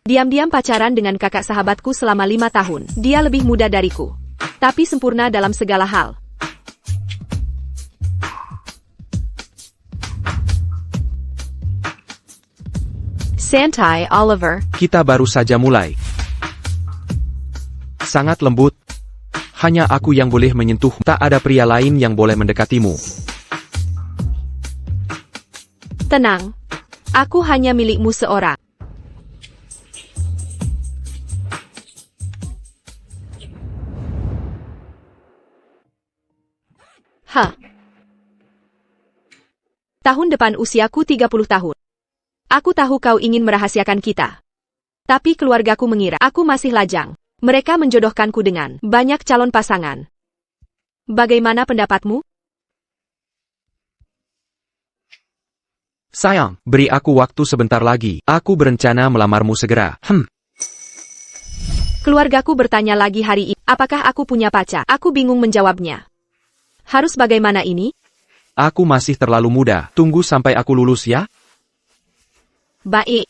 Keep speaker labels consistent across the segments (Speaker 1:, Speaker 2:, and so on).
Speaker 1: Diam-diam pacaran dengan kakak sahabatku selama 5 tahun. Dia lebih muda dariku. Tapi sempurna dalam segala hal. Santai, Oliver.
Speaker 2: Kita baru saja mulai. Sangat lembut. Hanya aku yang boleh menyentuh. Tak ada pria lain yang boleh mendekatimu.
Speaker 1: Tenang. Aku hanya milikmu seorang. Tahun depan usiaku 30 tahun. Aku tahu kau ingin merahasiakan kita. Tapi keluargaku mengira aku masih lajang. Mereka menjodohkanku dengan banyak calon pasangan. Bagaimana pendapatmu?
Speaker 2: Sayang, beri aku waktu sebentar lagi. Aku berencana melamarmu segera.
Speaker 1: Keluargaku bertanya lagi hari ini, apakah aku punya pacar? Aku bingung menjawabnya. Harus bagaimana ini?
Speaker 2: Aku masih terlalu muda. Tunggu sampai aku lulus ya.
Speaker 1: Baik.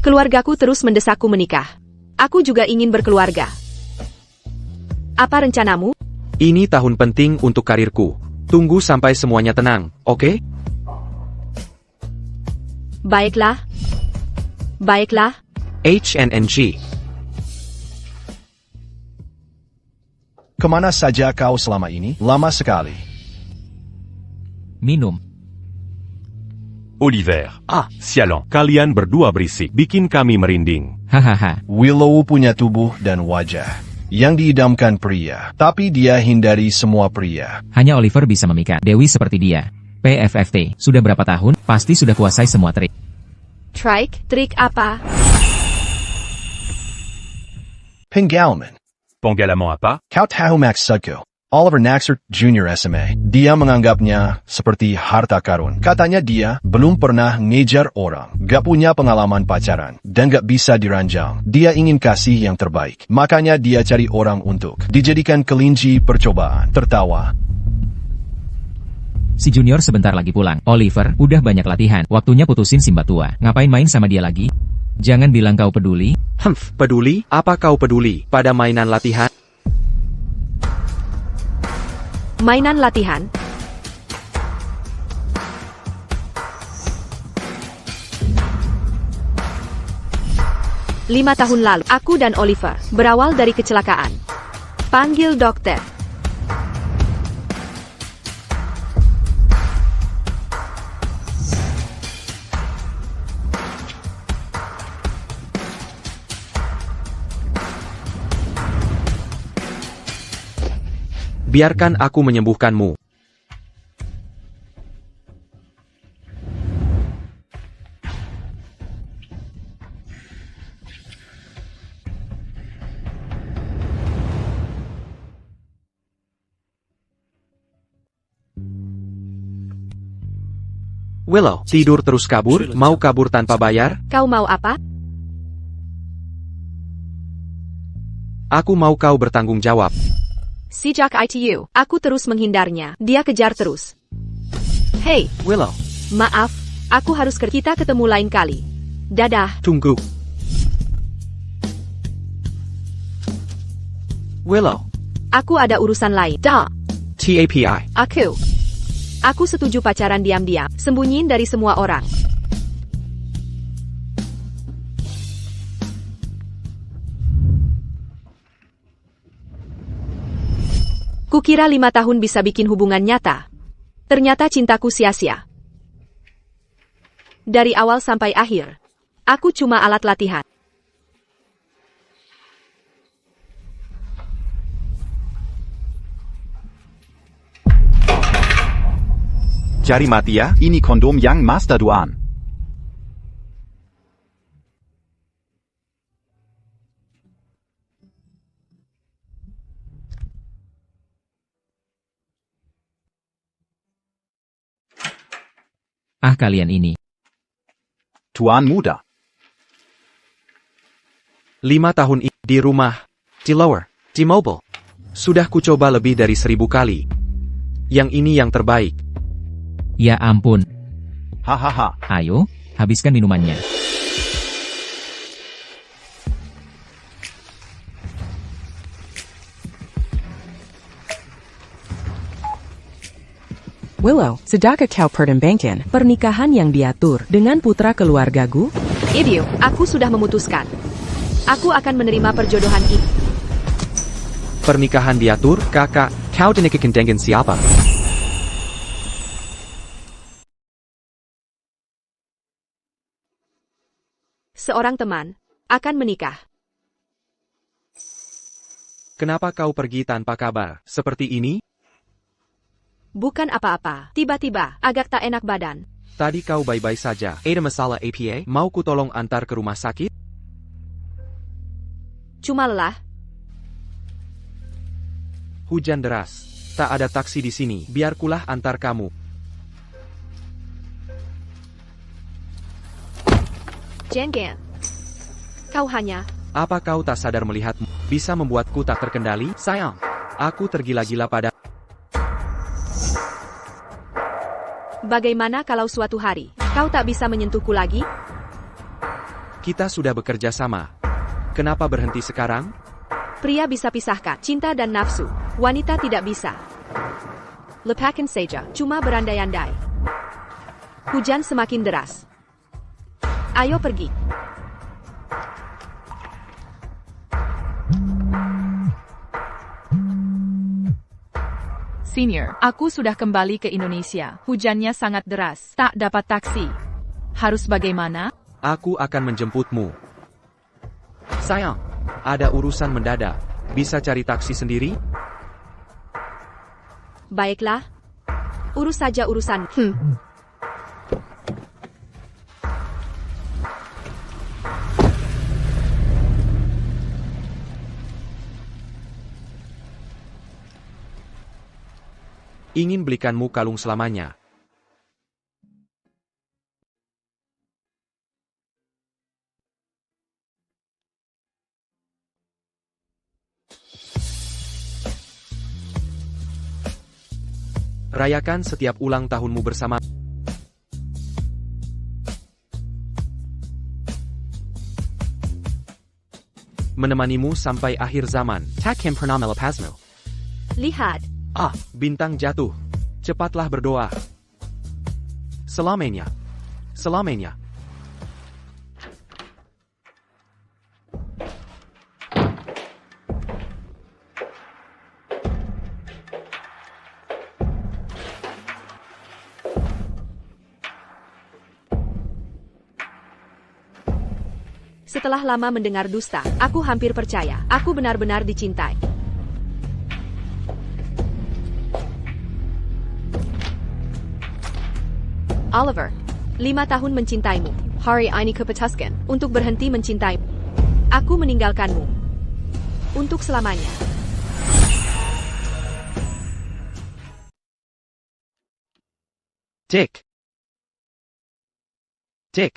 Speaker 1: Keluargaku terus mendesakku menikah. Aku juga ingin berkeluarga. Apa rencanamu?
Speaker 2: Ini tahun penting untuk karirku. Tunggu sampai semuanya tenang, oke?
Speaker 1: Baiklah. Baiklah.
Speaker 2: HNNG.
Speaker 3: Kemana saja kau selama ini? Lama sekali.
Speaker 4: Minum.
Speaker 5: Oliver. Sialan. Kalian berdua berisik. Bikin kami merinding.
Speaker 4: Hahaha.
Speaker 3: Willow punya tubuh dan wajah yang diidamkan pria, tapi dia hindari semua pria.
Speaker 4: Hanya Oliver bisa memikat Dewi seperti dia. PFFT. Sudah berapa tahun? Pasti sudah kuasai semua trik.
Speaker 1: Trik apa?
Speaker 3: Pengalaman.
Speaker 5: Pengalaman apa?
Speaker 3: Kau tahu maksudku. Oliver Naxert Jr. SMA. Dia menganggapnya seperti harta karun. Katanya dia belum pernah ngejar orang, gak punya pengalaman pacaran, dan gak bisa diranjang. Dia ingin kasih yang terbaik. Makanya dia cari orang untuk dijadikan kelinci percobaan. Tertawa.
Speaker 4: Si Junior sebentar lagi pulang. Oliver, udah banyak latihan. Waktunya putusin Simba tua. Ngapain main sama dia lagi? Jangan bilang kau peduli.
Speaker 2: Peduli? Apa kau peduli pada mainan latihan?
Speaker 1: Mainan latihan? Lima tahun lalu, aku dan Oliver berawal dari kecelakaan. Panggil dokter.
Speaker 2: Biarkan aku menyembuhkanmu. Willow, tidur terus kabur? Mau kabur tanpa bayar?
Speaker 1: Kau mau apa?
Speaker 2: Aku mau kau bertanggung jawab.
Speaker 1: Sejak ITU, aku terus menghindarnya. Dia kejar terus. Hey,
Speaker 2: Willow.
Speaker 1: Maaf, aku harus kita ketemu lain kali. Dadah.
Speaker 2: Tunggu. Willow.
Speaker 1: Aku ada urusan lain.
Speaker 2: TAPI.
Speaker 1: Aku setuju pacaran diam-diam, sembunyiin dari semua orang. Kukira 5 tahun bisa bikin hubungan nyata. Ternyata cintaku sia-sia. Dari awal sampai akhir, aku cuma alat latihan.
Speaker 6: Cari mati ya, ini kondom yang Master Duan.
Speaker 4: Kalian ini.
Speaker 6: Tuan muda.
Speaker 2: 5 tahun di rumah. T-Lower. T-Mobile. Sudah kucoba lebih dari 1000 kali. Yang ini yang terbaik.
Speaker 4: Ya ampun.
Speaker 6: Hahaha.
Speaker 4: Ayo. Habiskan minumannya.
Speaker 7: Willow, sedaka kau pertimbangkan pernikahan yang diatur dengan putra keluargaku?
Speaker 1: Idio, aku sudah memutuskan. Aku akan menerima perjodohan ini.
Speaker 2: Pernikahan diatur, kakak, kau dinikahkan dengan siapa?
Speaker 1: Seorang teman akan menikah.
Speaker 2: Kenapa kau pergi tanpa kabar, seperti ini?
Speaker 1: Bukan apa-apa. Tiba-tiba, agak tak enak badan.
Speaker 2: Tadi kau baik-baik saja. Ada masalah APA? Mau ku tolong antar ke rumah sakit?
Speaker 1: Cuma lelah.
Speaker 2: Hujan deras. Tak ada taksi di sini. Biar kulah antar kamu.
Speaker 1: Jenggen. Kau hanya...
Speaker 2: Apa kau tak sadar melihatmu bisa membuatku tak terkendali? Sayang, aku tergila-gila pada...
Speaker 1: Bagaimana kalau suatu hari, kau tak bisa menyentuhku lagi?
Speaker 2: Kita sudah bekerja sama. Kenapa berhenti sekarang?
Speaker 1: Pria bisa pisahkan cinta dan nafsu. Wanita tidak bisa. Lepaskan saja, cuma berandai-andai. Hujan semakin deras. Ayo pergi.
Speaker 8: Senior, aku sudah kembali ke Indonesia. Hujannya sangat deras. Tak dapat taksi. Harus bagaimana?
Speaker 2: Aku akan menjemputmu. Sayang, ada urusan mendadak. Bisa cari taksi sendiri?
Speaker 1: Baiklah. Urus saja urusan.
Speaker 2: Ingin belikanmu kalung selamanya. Rayakan setiap ulang tahunmu bersama. Menemanimu sampai akhir zaman. Takim pernah melepasmu.
Speaker 1: Lihat.
Speaker 2: Ah, bintang jatuh. Cepatlah berdoa. Selamanya. Selamanya.
Speaker 1: Setelah lama mendengar dusta, aku hampir percaya. Aku benar-benar dicintai. Oliver, 5 tahun mencintaimu. Hari ini kuputuskan untuk berhenti mencintaimu. Aku meninggalkanmu. Untuk selamanya.
Speaker 2: Tik. Tik.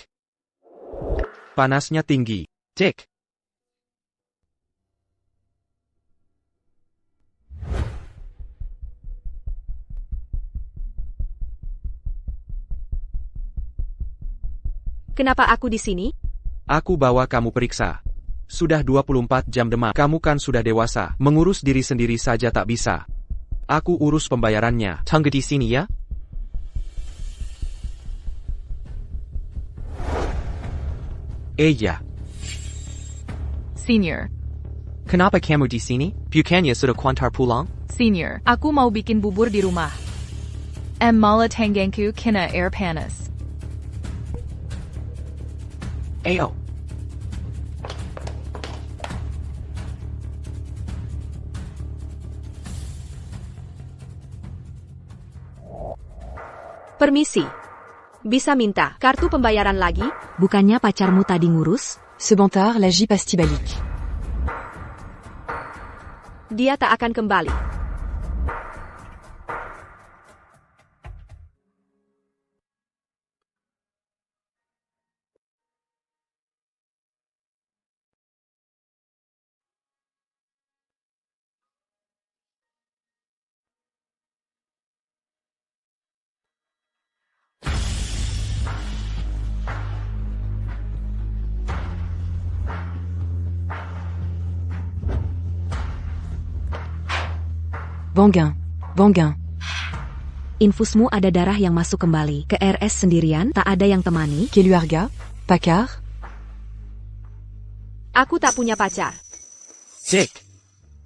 Speaker 2: Panasnya tinggi. Tik.
Speaker 1: Kenapa aku di sini?
Speaker 2: Aku bawa kamu periksa. Sudah 24 jam demam. Kamu kan sudah dewasa. Mengurus diri sendiri saja tak bisa. Aku urus pembayarannya. Tunggu di sini ya. Ya.
Speaker 8: Senior.
Speaker 2: Kenapa kamu di sini? Bukannya sudah kuantar pulang?
Speaker 8: Senior, aku mau bikin bubur di rumah. Malah tanganku kena air panas.
Speaker 2: Ayo.
Speaker 1: Permisi. Bisa minta kartu pembayaran lagi?
Speaker 9: Bukannya pacarmu tadi ngurus? Sebentar lagi pasti balik.
Speaker 1: Dia tak akan kembali.
Speaker 9: Bongain. Bongain.
Speaker 1: Infusmu ada darah yang masuk kembali. Ke RS sendirian, tak ada yang temani.
Speaker 9: Keluarga. Pacar.
Speaker 1: Aku tak punya pacar.
Speaker 2: Dick.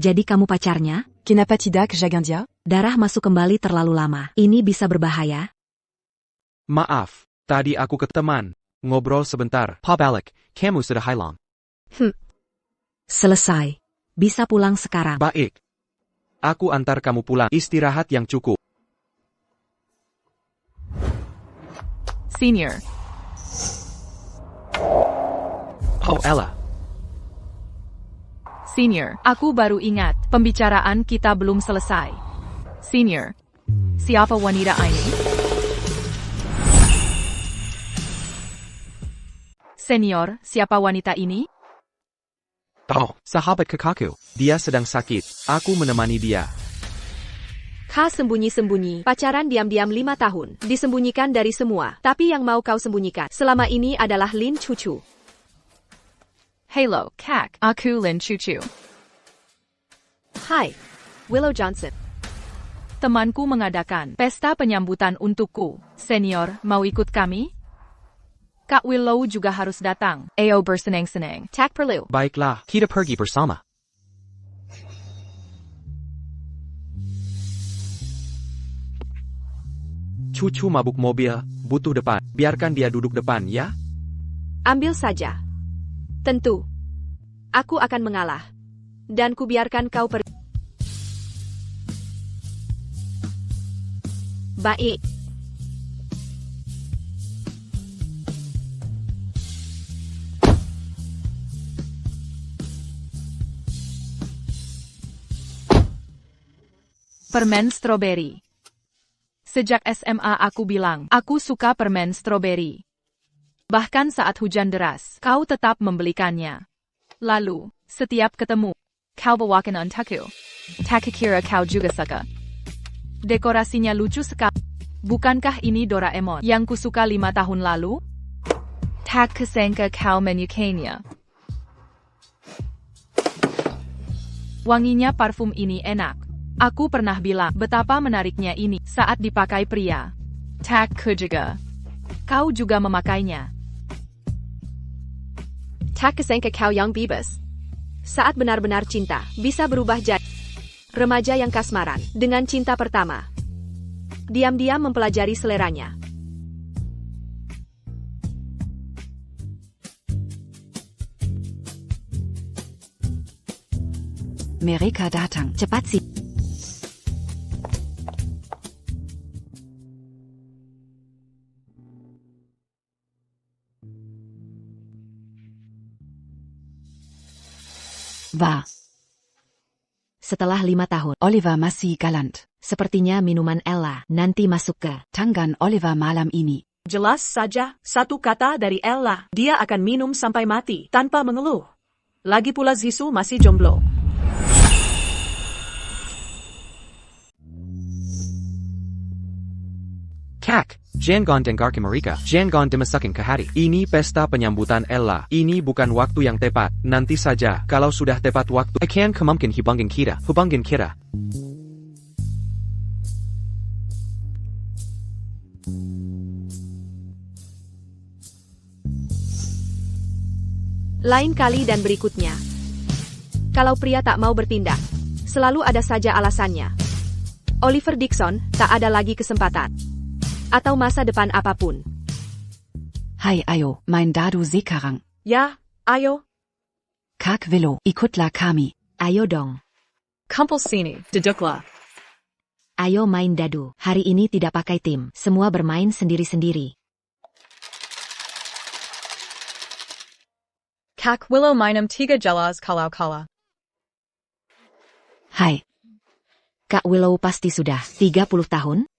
Speaker 1: Jadi kamu pacarnya?
Speaker 9: Kenapatidak Jagandia.
Speaker 1: Darah masuk kembali terlalu lama. Ini bisa berbahaya.
Speaker 2: Maaf, tadi aku ke teman. Ngobrol sebentar.
Speaker 10: Pa balik, kamu sudah hilang.
Speaker 1: Selesai. Bisa pulang sekarang.
Speaker 2: Baik. Aku antar kamu pulang. Istirahat yang cukup.
Speaker 8: Senior.
Speaker 10: Oh Ella.
Speaker 8: Senior, aku baru ingat, pembicaraan kita belum selesai. Senior, siapa wanita ini? Senior, siapa wanita ini?
Speaker 10: Oh, sahabat kakakku.
Speaker 2: Dia sedang sakit. Aku menemani dia.
Speaker 1: Kau sembunyi-sembunyi. Pacaran diam-diam 5 tahun. Disembunyikan dari semua. Tapi yang mau kau sembunyikan selama ini adalah Lin Cucu.
Speaker 8: Hello, Kak. Aku Lin Cucu.
Speaker 1: Hai, Willow Johnson.
Speaker 8: Temanku mengadakan pesta penyambutan untukku. Senior, mau ikut kami? Kak Willow juga harus datang. Ayo bersenang-senang.
Speaker 1: Tak perlu.
Speaker 2: Baiklah.
Speaker 10: Kita pergi bersama.
Speaker 2: Cucu mabuk mobil, butuh depan. Biarkan dia duduk depan, ya?
Speaker 1: Ambil saja. Tentu. Aku akan mengalah. Dan kubiarkan kau pergi. Baik.
Speaker 8: Permen stroberi. Sejak SMA aku bilang, aku suka permen stroberi. Bahkan saat hujan deras, kau tetap membelikannya. Lalu, setiap ketemu, kau bawakan untukku. Tak kira kau juga suka. Dekorasinya lucu sekali. Bukankah ini Doraemon yang kusuka 5 tahun lalu? Tak kusangka kau menyukainya. Wanginya parfum ini enak. Aku pernah bilang betapa menariknya ini saat dipakai pria. Tak ku juga. Kau juga memakainya.
Speaker 1: Tak kusangka kau yang bebas. Saat benar-benar cinta, bisa berubah jadi remaja yang kasmaran dengan cinta pertama. Diam-diam mempelajari seleranya.
Speaker 9: Mereka datang.
Speaker 1: Cepat sih.
Speaker 9: Va.
Speaker 1: Setelah 5 tahun,
Speaker 9: Oliver masih galant.
Speaker 1: sepertinya minuman Ella nanti masuk ke
Speaker 9: Tangan Oliver malam ini.
Speaker 11: Jelas saja, satu kata dari Ella, dia akan minum sampai mati, tanpa mengeluh. Lagi pula Zhisu masih jomblo.
Speaker 10: Kak, jangan dengarkan mereka. Jangan dimasukin ke hati.
Speaker 2: Ini pesta penyambutan Ella. Ini bukan waktu yang tepat. Nanti saja, kalau sudah tepat waktu.
Speaker 10: Akan kemungkin hubungin kita. Hubungin kita.
Speaker 1: lain kali dan berikutnya. Kalau pria tak mau bertindak, selalu ada saja alasannya. Oliver Dixon, tak ada lagi kesempatan. Atau masa depan apapun.
Speaker 9: Hai ayo, main dadu sekarang.
Speaker 11: Ya, ayo.
Speaker 9: Kak Willow, ikutlah kami.
Speaker 1: Ayo dong.
Speaker 11: Kumpul sini, duduklah.
Speaker 1: Ayo main dadu. Hari ini tidak pakai tim. Semua bermain sendiri-sendiri.
Speaker 11: Kak Willow minum 3 jelas kalau kalah.
Speaker 9: Hai.
Speaker 1: Kak Willow pasti sudah 30 tahun?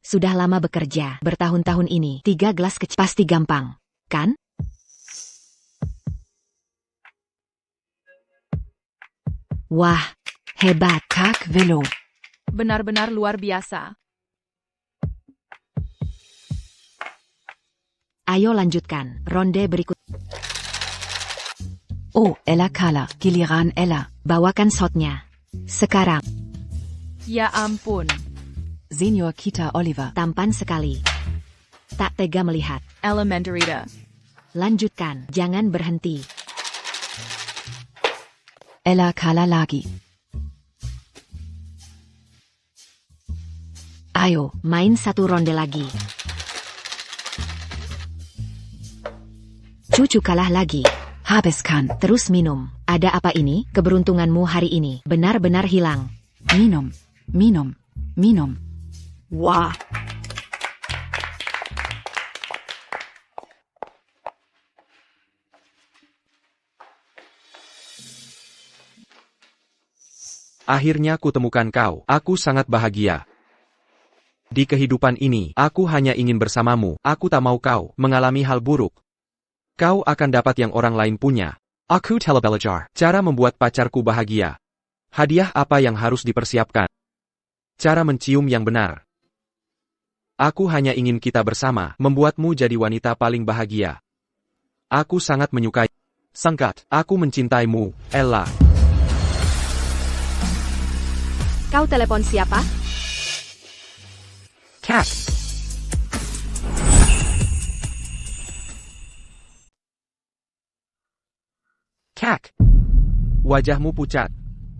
Speaker 1: Sudah lama bekerja, bertahun-tahun ini. 3 gelas kecil pasti gampang, kan? Wah, hebat.
Speaker 9: Kak Willow.
Speaker 8: Benar-benar luar biasa.
Speaker 1: Ayo lanjutkan, ronde berikut.
Speaker 9: Oh, Ella kalah. Giliran Ella.
Speaker 1: Bawakan shotnya. Sekarang.
Speaker 8: Ya ampun.
Speaker 9: Senior kita Oliver.
Speaker 1: Tampan sekali. Tak tega melihat.
Speaker 8: Elementarita.
Speaker 1: Lanjutkan, jangan berhenti.
Speaker 9: Ella kalah lagi.
Speaker 1: Ayo, main satu ronde lagi. Cucu kalah lagi.
Speaker 9: Habiskan.
Speaker 1: Terus minum. Ada apa ini? Keberuntunganmu hari ini benar-benar hilang.
Speaker 9: Minum. Minum. Minum.
Speaker 11: Wah,
Speaker 2: Akhirnya kutemukan kau. Aku sangat bahagia. Di kehidupan ini, aku hanya ingin bersamamu. Aku tak mau kau mengalami hal buruk. Kau akan dapat yang orang lain punya. Aku telah belajar cara membuat pacarku bahagia. Hadiah apa yang harus dipersiapkan? Cara mencium yang benar. Aku hanya ingin kita bersama, membuatmu jadi wanita paling bahagia. Aku sangat menyukai. Sangat, aku mencintaimu, Ella.
Speaker 1: Kau telepon siapa?
Speaker 2: Cat. Kak. Wajahmu pucat.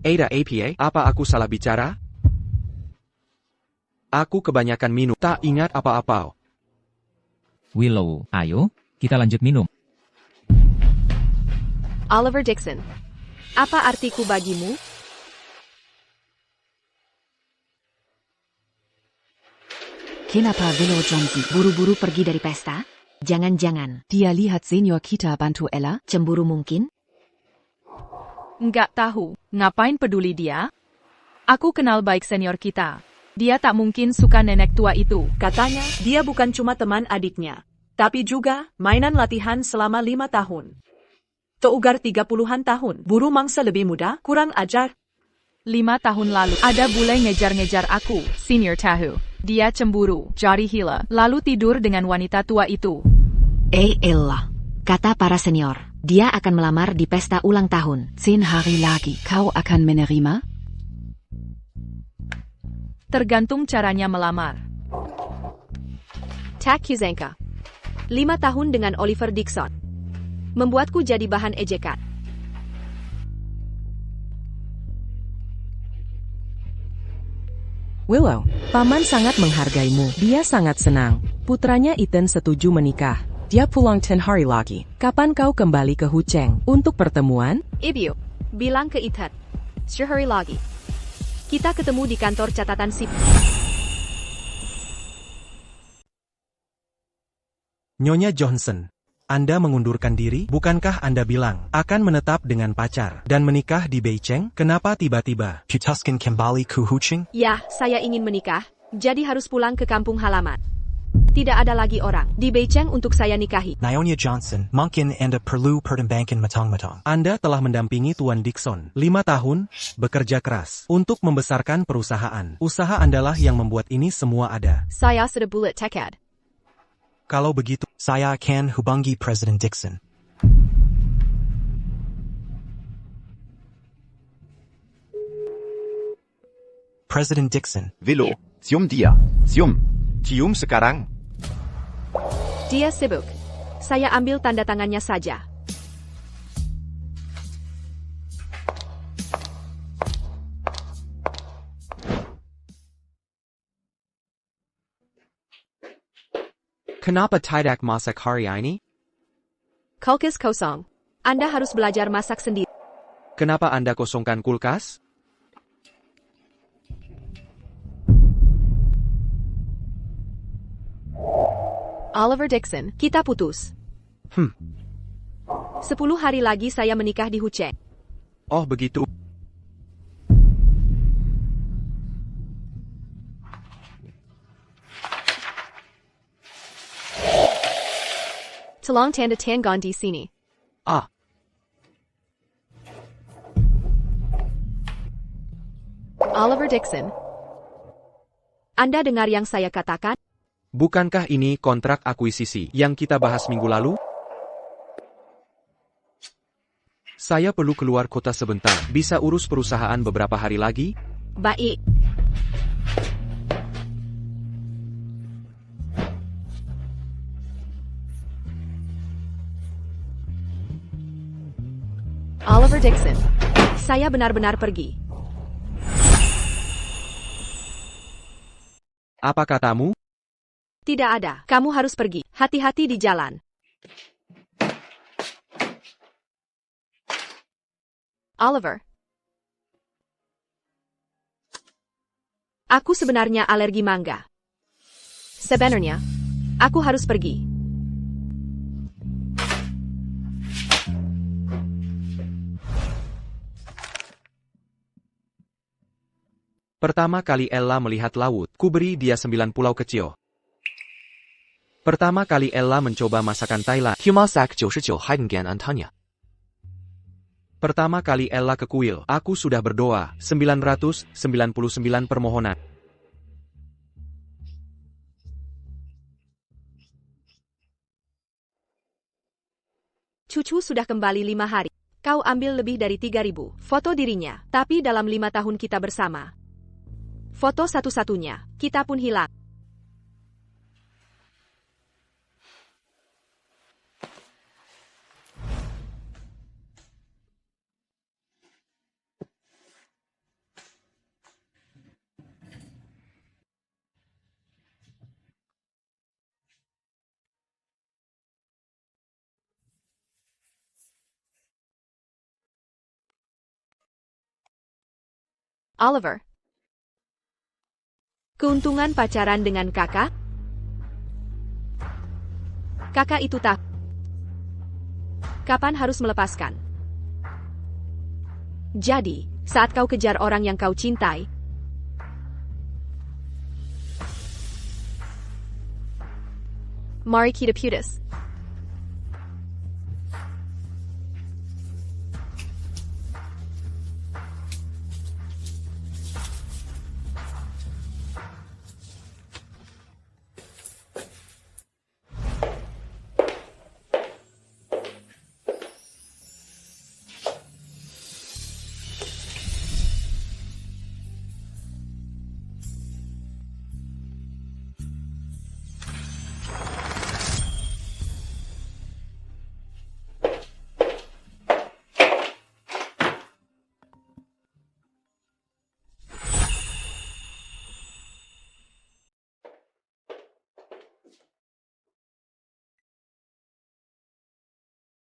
Speaker 2: Ada apa? Apa aku salah bicara? Aku kebanyakan minum, tak ingat apa-apa.
Speaker 4: Willow, ayo, kita lanjut minum.
Speaker 1: Oliver Dixon. Apa artiku bagimu?
Speaker 9: Kenapa Willow Johnson
Speaker 1: Buru-buru pergi dari pesta? Jangan-jangan
Speaker 9: dia lihat senior kita bantu Ella?
Speaker 1: cemburu mungkin?
Speaker 8: Nggak tahu, ngapain peduli dia? Aku kenal baik senior kita. Dia tak mungkin suka nenek tua itu.
Speaker 11: katanya dia bukan cuma teman adiknya, tapi juga mainan latihan selama 5 tahun. Tougar 30-an tahun, buru mangsa lebih muda, kurang ajar.
Speaker 8: 5 tahun lalu, ada bule ngejar-ngejar aku, senior tahu. Dia cemburu, jadi gila, lalu tidur dengan wanita tua itu.
Speaker 1: Ella. Kata para senior, dia akan melamar di pesta ulang tahun.
Speaker 9: 10 hari lagi, kau akan menerima?
Speaker 8: Tergantung caranya melamar.
Speaker 1: Tak Kuzanka. 5 tahun dengan Oliver Dixon. Membuatku jadi bahan ejekan.
Speaker 7: Willow, paman sangat menghargaimu. Dia sangat senang. Putranya Ethan setuju menikah. Dia pulang 10 hari lagi. Kapan kau kembali ke Hucheng untuk pertemuan?
Speaker 1: Ibu, bilang ke Ethan. Sehari lagi. Kita ketemu di kantor catatan sipil.
Speaker 12: Nyonya Johnson, Anda mengundurkan diri? Bukankah Anda bilang akan menetap dengan pacar dan menikah di Beijing? Kenapa tiba-tiba Putuskan kembali ke Hucheng?
Speaker 1: Ya, saya ingin menikah, jadi harus pulang ke kampung halaman. Tidak ada lagi orang di Beijing untuk saya nikahi.
Speaker 12: Nyonya Johnson, mungkin Anda perlu pertimbangkan matang-matang. Anda telah mendampingi Tuan Dixon 5 tahun, bekerja keras untuk membesarkan perusahaan. Usaha Andalah yang membuat ini semua ada.
Speaker 1: Saya sudah bulat tekad.
Speaker 12: Kalau begitu, saya akan hubungi Presiden Dixon. Presiden Dixon.
Speaker 6: Willow, cium dia. Cium.
Speaker 2: Cium sekarang.
Speaker 1: Dia sibuk. Saya ambil tanda tangannya saja.
Speaker 2: Kenapa tidak masak hari ini?
Speaker 1: Kulkas kosong. Anda harus belajar masak sendiri.
Speaker 2: Kenapa Anda kosongkan kulkas?
Speaker 1: Oliver Dixon, kita putus. 10 hari lagi saya menikah di Hucheng.
Speaker 2: Oh begitu.
Speaker 1: Tolong tanda tangan di sini.
Speaker 2: Ah.
Speaker 1: Oliver Dixon. Anda dengar yang saya katakan?
Speaker 2: Bukankah ini kontrak akuisisi yang kita bahas minggu lalu? Saya perlu keluar kota sebentar. Bisa urus perusahaan beberapa hari lagi?
Speaker 1: Baik. Oliver Dixon. Saya benar-benar pergi.
Speaker 2: Apa katamu?
Speaker 1: Tidak ada. Kamu harus pergi. Hati-hati di jalan. Oliver. Aku sebenarnya alergi mangga. Sebenarnya, aku harus pergi.
Speaker 2: Pertama kali Ella melihat laut, ku beri dia 9 pulau kecil. Pertama kali Ella mencoba masakan Thailand,
Speaker 10: Humasak 99 Heidengan Antonia.
Speaker 2: pertama kali Ella ke kuil, aku sudah berdoa, 999 permohonan.
Speaker 1: Cucu sudah kembali 5 hari. Kau ambil lebih dari 3.000 foto dirinya, tapi dalam 5 tahun kita bersama. Foto satu-satunya, kita pun hilang. Oliver. Keuntungan pacaran dengan kakak? Kakak itu tak. Kapan harus melepaskan? Jadi, saat kau kejar orang yang kau cintai, Mari kita putus.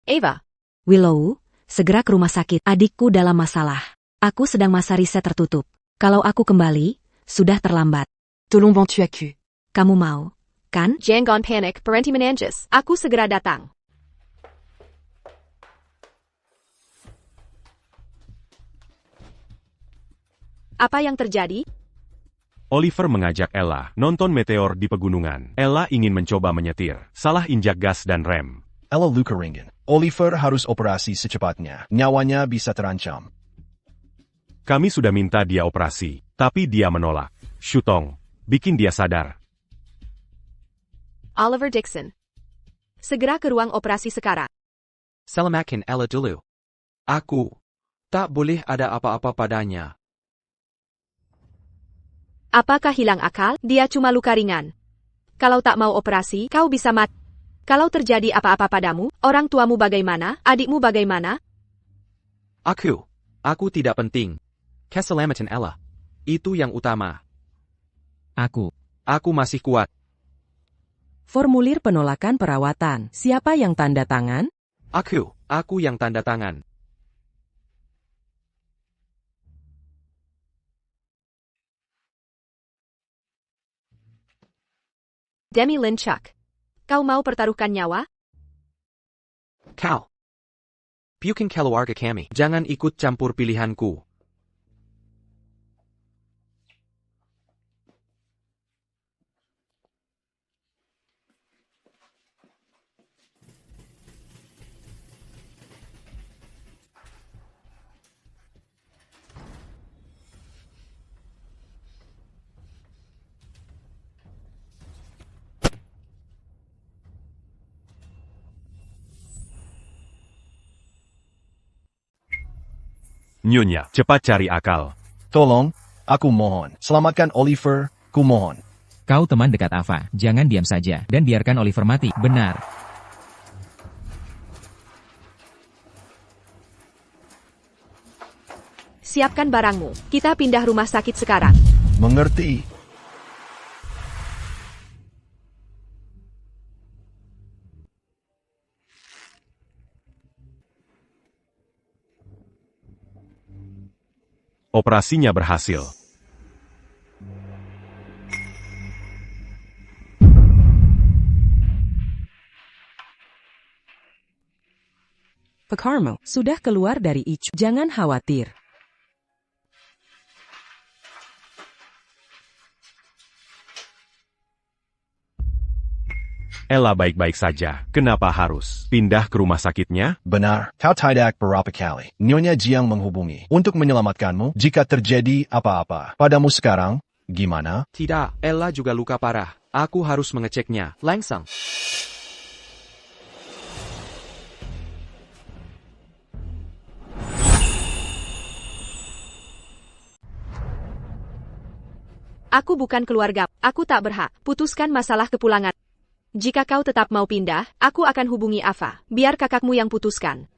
Speaker 1: Eva.
Speaker 9: Willow, segera ke rumah sakit. Adikku dalam masalah. Aku sedang masa riset tertutup. Kalau aku kembali, sudah terlambat.
Speaker 7: Tolong bantu aku.
Speaker 9: Kamu mau, kan?
Speaker 1: Jangan panik, Parenti Menanges. Aku segera datang. Apa yang terjadi?
Speaker 5: Oliver mengajak Ella nonton meteor di pegunungan. Ella ingin mencoba menyetir, salah injak gas dan rem.
Speaker 3: Ella luka ringan. Oliver harus operasi secepatnya. Nyawanya bisa terancam.
Speaker 5: Kami sudah minta dia operasi, tapi dia menolak. Shutong, bikin dia sadar.
Speaker 1: Oliver Dixon. Segera ke ruang operasi sekarang.
Speaker 10: Selamakin Ella dulu.
Speaker 2: Aku tak boleh ada apa-apa padanya.
Speaker 1: Apakah hilang akal? Dia cuma luka ringan. Kalau tak mau operasi, kau bisa mati. Kalau terjadi apa-apa padamu, orang tuamu bagaimana? Adikmu bagaimana?
Speaker 2: Aku tidak penting. Keselamatan Ella. Itu yang utama.
Speaker 4: Aku
Speaker 2: masih kuat.
Speaker 7: Formulir penolakan perawatan. Siapa yang tanda tangan?
Speaker 2: Aku yang tanda tangan.
Speaker 1: Demi Lin Chuck. Kau mau pertaruhkan nyawa?
Speaker 10: Kau. Bukan keluarga kami.
Speaker 2: Jangan ikut campur pilihanku.
Speaker 5: Nyonya, cepat cari akal.
Speaker 3: Tolong, aku mohon. Selamatkan Oliver, ku mohon.
Speaker 4: Kau teman dekat Ava, jangan diam saja, dan biarkan Oliver mati. Benar.
Speaker 1: Siapkan barangmu. Kita pindah rumah sakit sekarang.
Speaker 3: Mengerti.
Speaker 5: Operasinya berhasil.
Speaker 7: Pekarmo sudah keluar dari ICU. Jangan khawatir.
Speaker 5: Ella baik-baik saja. Kenapa harus pindah ke rumah sakitnya?
Speaker 3: Benar, kau tidak berapa kali. Nyonya Jiang menghubungi untuk menyelamatkanmu jika terjadi apa-apa. Padamu sekarang, gimana?
Speaker 2: Tidak, Ella juga luka parah. Aku harus mengeceknya. Langsung.
Speaker 1: Aku bukan keluarga. Aku tak berhak. Putuskan masalah kepulangan. Jika kau tetap mau pindah, aku akan hubungi Ava. Biar kakakmu yang putuskan.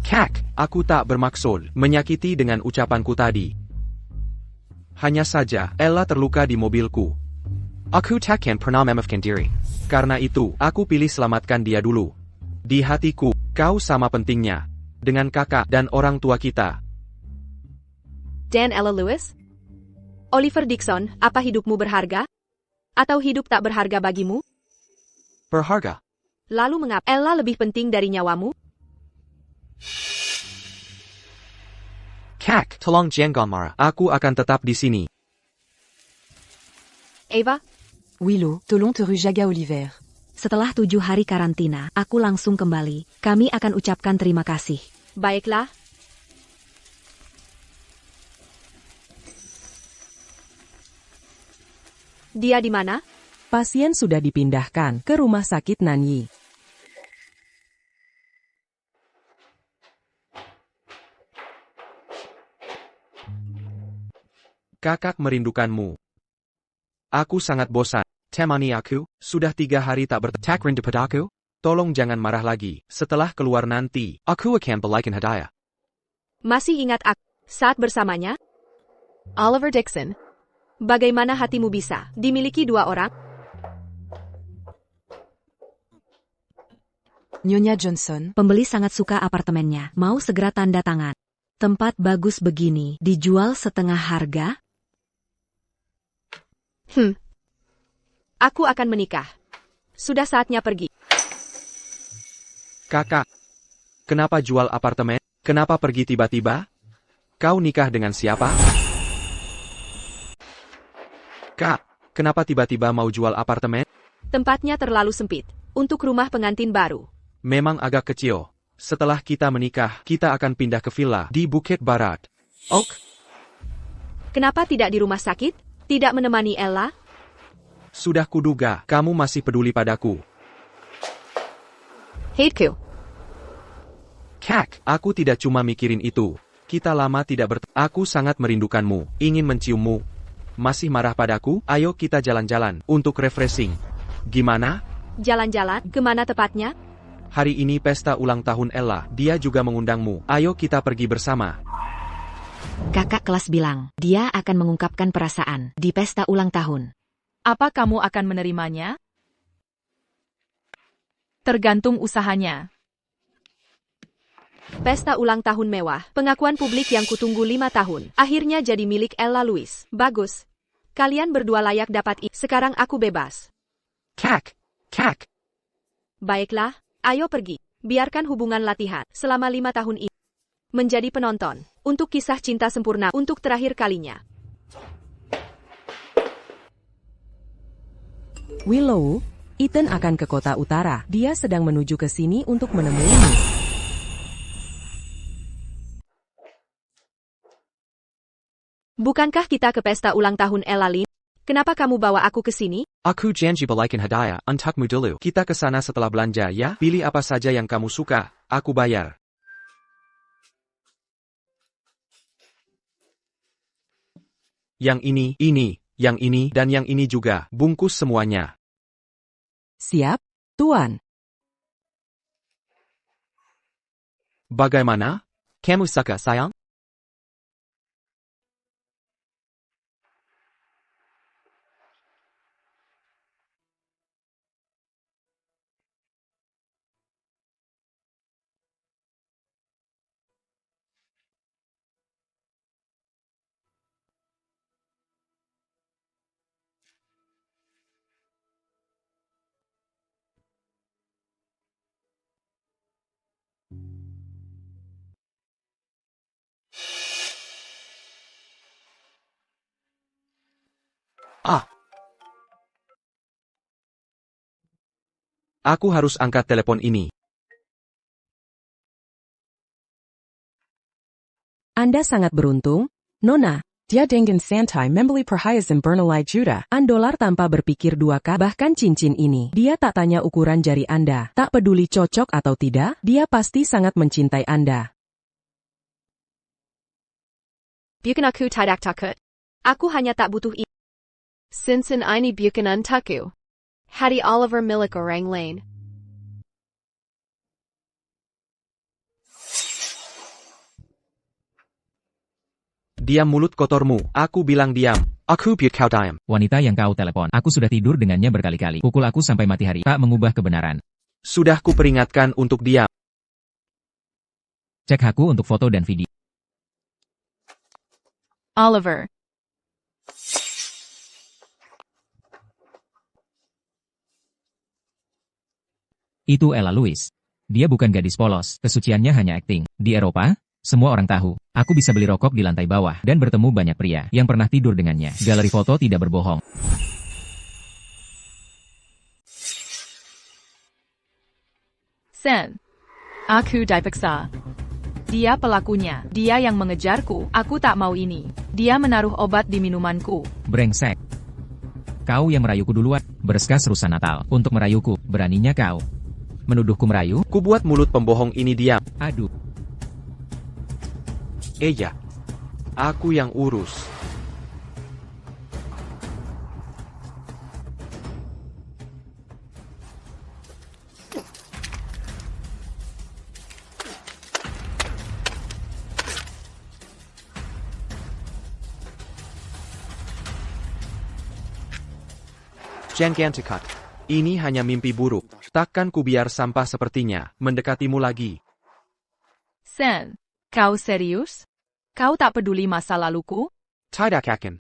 Speaker 2: Kak, aku tak bermaksud menyakiti dengan ucapanku tadi. Hanya saja, Ella terluka di mobilku. Aku takkan pernah memaafkan diri. Karena itu, aku pilih selamatkan dia dulu. Di hatiku, kau sama pentingnya. Dengan kakak dan orang tua kita.
Speaker 1: Dan Ella Lewis? Oliver Dixon, apa hidupmu berharga? Atau hidup tak berharga bagimu?
Speaker 2: Berharga.
Speaker 1: Lalu mengapa Ella lebih penting dari nyawamu?
Speaker 2: Kak, tolong jangan marah. Aku akan tetap di sini.
Speaker 1: Eva?
Speaker 9: Willow, tolong terus jaga Oliver. Setelah 7 hari karantina, aku langsung kembali. Kami akan ucapkan terima kasih.
Speaker 1: Baiklah. Dia di mana?
Speaker 7: Pasien sudah dipindahkan ke rumah sakit Nanyi.
Speaker 2: Kakak merindukanmu. Aku sangat bosan. Temani aku, sudah 3 hari tak bertak rindu padaku? Tolong jangan marah lagi. Setelah keluar nanti, aku akan belikan hadiah.
Speaker 1: Masih ingat aku saat bersamanya? Oliver Dixon. Bagaimana hatimu bisa dimiliki 2 orang?
Speaker 9: Nyonya Johnson, pembeli sangat suka apartemennya. Mau segera tanda tangan. Tempat bagus begini dijual setengah harga?
Speaker 1: Aku akan menikah. Sudah saatnya pergi.
Speaker 2: Kakak, kenapa jual apartemen? Kenapa pergi tiba-tiba? Kau nikah dengan siapa? Kak, kenapa tiba-tiba mau jual apartemen?
Speaker 1: Tempatnya terlalu sempit untuk rumah pengantin baru.
Speaker 2: Memang agak kecil. Setelah kita menikah, kita akan pindah ke villa di Bukit Barat. Ok.
Speaker 1: Kenapa tidak di rumah sakit? Tidak menemani Ella?
Speaker 2: Sudah kuduga, kamu masih peduli padaku.
Speaker 1: Hateku.
Speaker 2: Kak, aku tidak cuma mikirin itu. Kita lama tidak bertemu. Aku sangat merindukanmu, ingin menciummu. Masih marah padaku? Ayo kita jalan-jalan untuk refreshing. Gimana?
Speaker 1: Jalan-jalan? Kemana tepatnya?
Speaker 2: Hari ini pesta ulang tahun Ella. Dia juga mengundangmu. Ayo kita pergi bersama.
Speaker 9: Kakak kelas bilang, dia akan mengungkapkan perasaan di pesta ulang tahun.
Speaker 8: Apa kamu akan menerimanya? Tergantung usahanya.
Speaker 1: Pesta ulang tahun mewah, pengakuan publik yang kutunggu 5 tahun, akhirnya jadi milik Ella Lewis. Bagus. Kalian berdua layak dapat sekarang aku bebas.
Speaker 2: Kak.
Speaker 1: Baiklah, ayo pergi. Biarkan hubungan latihan selama 5 tahun ini. Menjadi penonton, untuk kisah cinta sempurna untuk terakhir kalinya.
Speaker 7: Willow, Ethan akan ke kota utara. Dia sedang menuju ke sini untuk menemuimu.
Speaker 1: Bukankah kita ke pesta ulang tahun Ella Lin? Kenapa kamu bawa aku ke sini?
Speaker 2: Aku janji belikan hadiah untukmu dulu. Kita ke sana setelah belanja ya. Pilih apa saja yang kamu suka. Aku bayar. Yang ini, yang ini, dan yang ini juga. Bungkus semuanya.
Speaker 7: Siap, Tuan.
Speaker 10: Bagaimana? Kamu suka, sayang?
Speaker 2: Ah. Aku harus angkat telepon ini.
Speaker 7: Anda sangat beruntung, Nona. Dia dengan santai membeli perhiasan bernilai jutaan dolar tanpa berpikir dua kali. Bahkan cincin ini, dia tak tanya ukuran jari Anda. Tak peduli cocok atau tidak, dia pasti sangat mencintai Anda.
Speaker 1: Bukan aku tidak takut. Aku hanya tak butuh ini. Sinsen ini bukan untukku. Hadi Oliver milik orang lain.
Speaker 2: Diam mulut kotormu, aku bilang diam.
Speaker 10: Aku biar kau diam.
Speaker 4: Wanita yang kau telepon, aku sudah tidur dengannya berkali-kali. Pukul aku sampai mati hari, tak mengubah kebenaran.
Speaker 2: Sudah kuperingatkan untuk diam.
Speaker 4: Cek aku untuk foto dan video.
Speaker 8: Oliver.
Speaker 4: Itu Ella Louise. Dia bukan gadis polos, kesuciannya hanya akting. Di Eropa, semua orang tahu, aku bisa beli rokok di lantai bawah dan bertemu banyak pria yang pernah tidur dengannya. Galeri foto tidak berbohong.
Speaker 8: Sen. Aku dipaksa. Dia pelakunya. Dia yang mengejarku. Aku tak mau ini. Dia menaruh obat di minumanku.
Speaker 4: Brengsek. Kau yang merayuku duluan. Bereskas rusa Natal untuk merayuku. Beraninya kau menuduhku merayu?
Speaker 2: Kubuat mulut pembohong ini diam.
Speaker 4: Aduh.
Speaker 2: Eya. Aku yang urus. Jangan dekat. Ini hanya mimpi buruk. Takkan kubiar sampah sepertinya mendekatimu lagi.
Speaker 8: Sen. Kau serius? Kau tak peduli masa laluku?
Speaker 2: Tidak akan.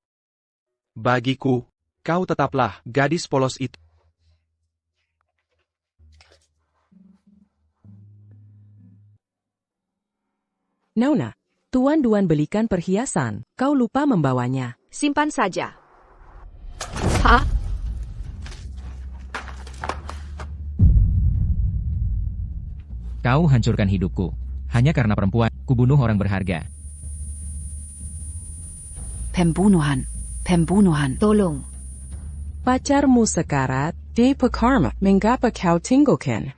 Speaker 2: Bagiku, kau tetaplah gadis polos itu.
Speaker 7: Nona, Tuan Duan belikan perhiasan. Kau lupa membawanya.
Speaker 1: Simpan saja. Hah?
Speaker 4: Kau hancurkan hidupku. Hanya karena perempuan, kubunuh orang berharga.
Speaker 9: Pembunuhan. Tolong.
Speaker 7: Pacarmu sekarat, de pekarma, mengapa kau tinggalkan?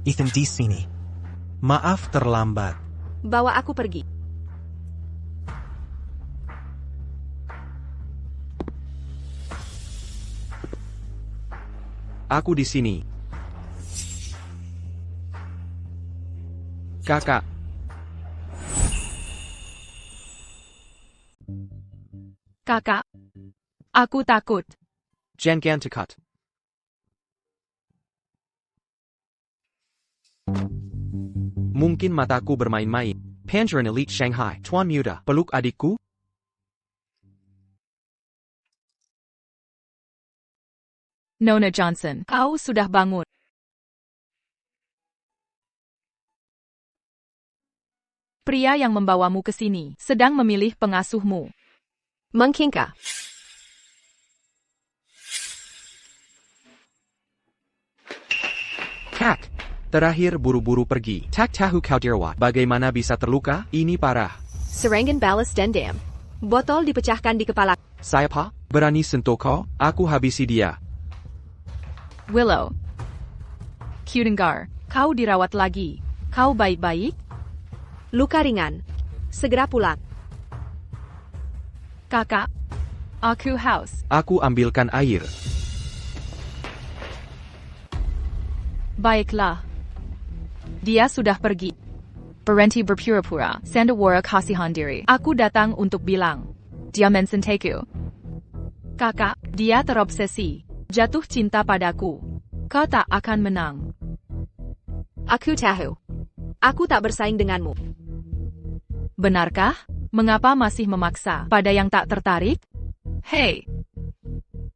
Speaker 12: Ethan di sini. Maaf terlambat.
Speaker 1: Bawa aku pergi.
Speaker 2: Aku di sini. Kakak.
Speaker 8: Kakak. Aku takut.
Speaker 2: Jangan dekat. Mungkin mataku bermain-main. Pangeran Elite Shanghai, Tuan Muda, peluk adikku?
Speaker 8: Nona Johnson, kau sudah bangun. Pria yang membawamu ke sini sedang memilih pengasuhmu.
Speaker 1: Mungkinkah?
Speaker 2: Kak. Terakhir buru-buru pergi. Tak tahu kau dirawat. Bagaimana bisa terluka? Ini parah.
Speaker 1: Serangan balas dendam. Botol dipecahkan di kepala.
Speaker 2: Siapa? Berani sentuh kau? Aku habisi dia.
Speaker 8: Willow. Kudengar, kau dirawat lagi. Kau baik-baik?
Speaker 1: Luka ringan. Segera pulang.
Speaker 8: Kakak, aku haus.
Speaker 2: Aku ambilkan air.
Speaker 8: Baiklah. Dia sudah pergi. Berhenti berpura-pura. Sandawara kasihan diri. Aku datang untuk bilang. Dia mencintaku. Kakak, dia terobsesi. Jatuh cinta padaku. Kau tak akan menang.
Speaker 1: Aku tahu. Aku tak bersaing denganmu.
Speaker 8: Benarkah? Mengapa masih memaksa pada yang tak tertarik? Hei!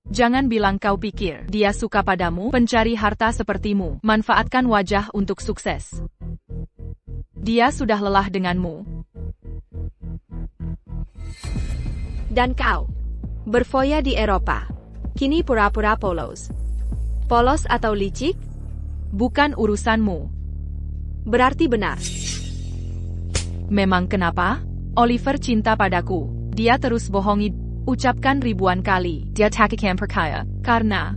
Speaker 8: Jangan bilang kau pikir dia suka padamu, pencari harta sepertimu, manfaatkan wajah untuk sukses. Dia sudah lelah denganmu.
Speaker 1: Dan kau, berfoya di Eropa. Kini pura-pura polos. Polos atau licik?
Speaker 8: Bukan urusanmu.
Speaker 1: Berarti benar.
Speaker 8: Memang kenapa? Oliver cinta padaku. Dia terus bohongi. Ucapkan ribuan kali. Dia tak akan percaya. Karena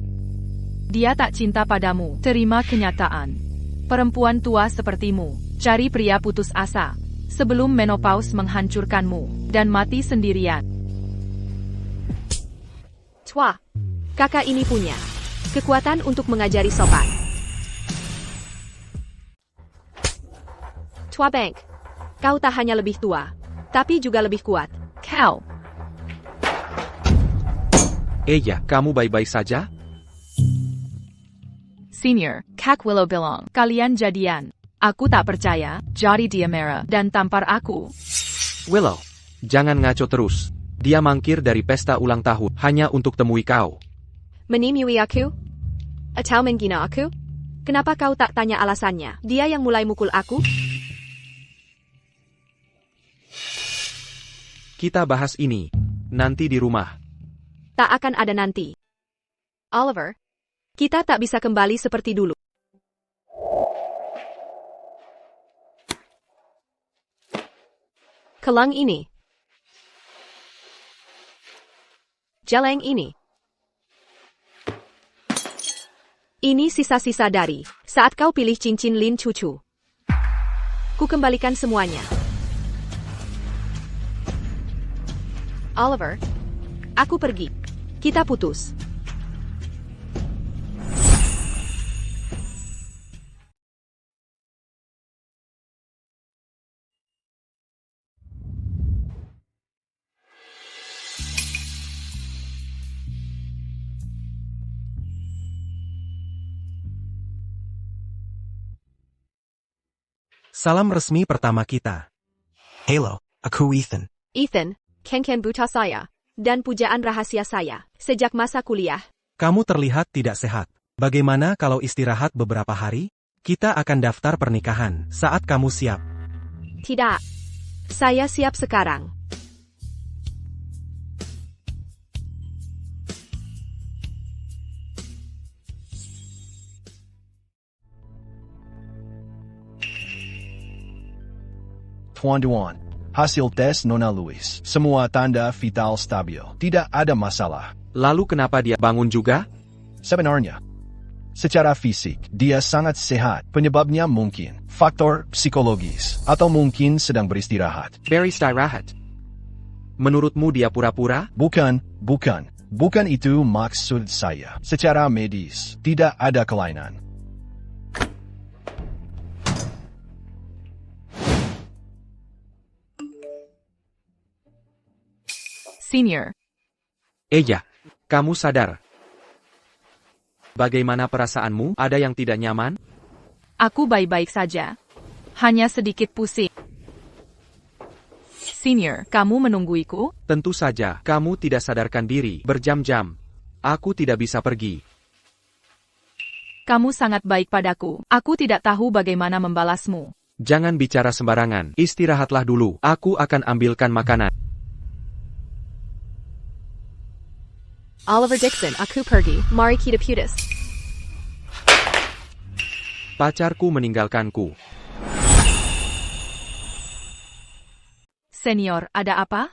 Speaker 8: dia tak cinta padamu. Terima kenyataan. Perempuan tua sepertimu. Cari pria putus asa. Sebelum menopause menghancurkanmu. Dan mati sendirian.
Speaker 1: Tua, kakak ini punya kekuatan untuk mengajari sopan. Tua Bank, kau tak hanya lebih tua, tapi juga lebih kuat.
Speaker 8: Kau.
Speaker 2: Eya, kamu baik-baik saja?
Speaker 8: Senior, Kak Willow bilang, kalian jadian. Aku tak percaya, jadi dia marah dan tampar aku.
Speaker 2: Willow, jangan ngaco terus. Dia mangkir dari pesta ulang tahun hanya untuk temui kau.
Speaker 1: Menimui aku? Atau menghina aku? Kenapa kau tak tanya alasannya? Dia yang mulai mukul aku?
Speaker 2: Kita bahas ini nanti di rumah.
Speaker 1: Tak akan ada nanti. Oliver, kita tak bisa kembali seperti dulu. Kelang ini. Jeleng ini. Ini sisa-sisa dari saat kau pilih cincin Lin Cucu. Ku kembalikan semuanya. Oliver, aku pergi. Kita putus.
Speaker 12: Salam resmi pertama kita. Halo, aku Ethan.
Speaker 1: Ethan, ken-ken buta saya, dan pujaan rahasia saya, sejak masa kuliah.
Speaker 12: Kamu terlihat tidak sehat. Bagaimana kalau istirahat beberapa hari? Kita akan daftar pernikahan saat kamu siap.
Speaker 1: Tidak. Saya siap sekarang.
Speaker 3: Tuan-tuan, hasil tes Nona Luis. Semua tanda vital stabil. Tidak ada masalah.
Speaker 2: Lalu kenapa dia bangun juga?
Speaker 3: Sebenarnya, secara fisik, dia sangat sehat. Penyebabnya mungkin faktor psikologis, atau mungkin sedang beristirahat.
Speaker 2: Beristirahat. Menurutmu dia pura-pura?
Speaker 3: Bukan. Bukan itu maksud saya. Secara medis, tidak ada kelainan.
Speaker 8: Senior.
Speaker 2: Eya, kamu sadar? Bagaimana perasaanmu? Ada yang tidak nyaman?
Speaker 8: Aku baik-baik saja. Hanya sedikit pusing. Senior, kamu menungguiku?
Speaker 2: Tentu saja, kamu tidak sadarkan diri berjam-jam. Aku tidak bisa pergi.
Speaker 8: Kamu sangat baik padaku. Aku tidak tahu bagaimana membalasmu.
Speaker 2: Jangan bicara sembarangan. Istirahatlah dulu. Aku akan ambilkan makanan.
Speaker 1: Oliver Dixon, aku pergi. Mari kita putus.
Speaker 2: Pacarku meninggalkanku.
Speaker 8: Senior, ada apa?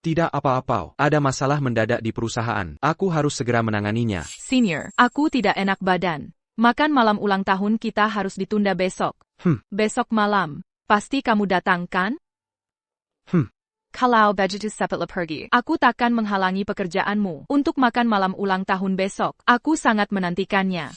Speaker 2: Tidak apa-apa. Ada masalah mendadak di perusahaan. Aku harus segera menanganinya.
Speaker 8: Senior, aku tidak enak badan. Makan malam ulang tahun kita harus ditunda besok. Besok malam. Pasti kamu datang kan? Kalau begitu cepatlah pergi. Aku takkan menghalangi pekerjaanmu untuk makan malam ulang tahun besok. Aku sangat menantikannya.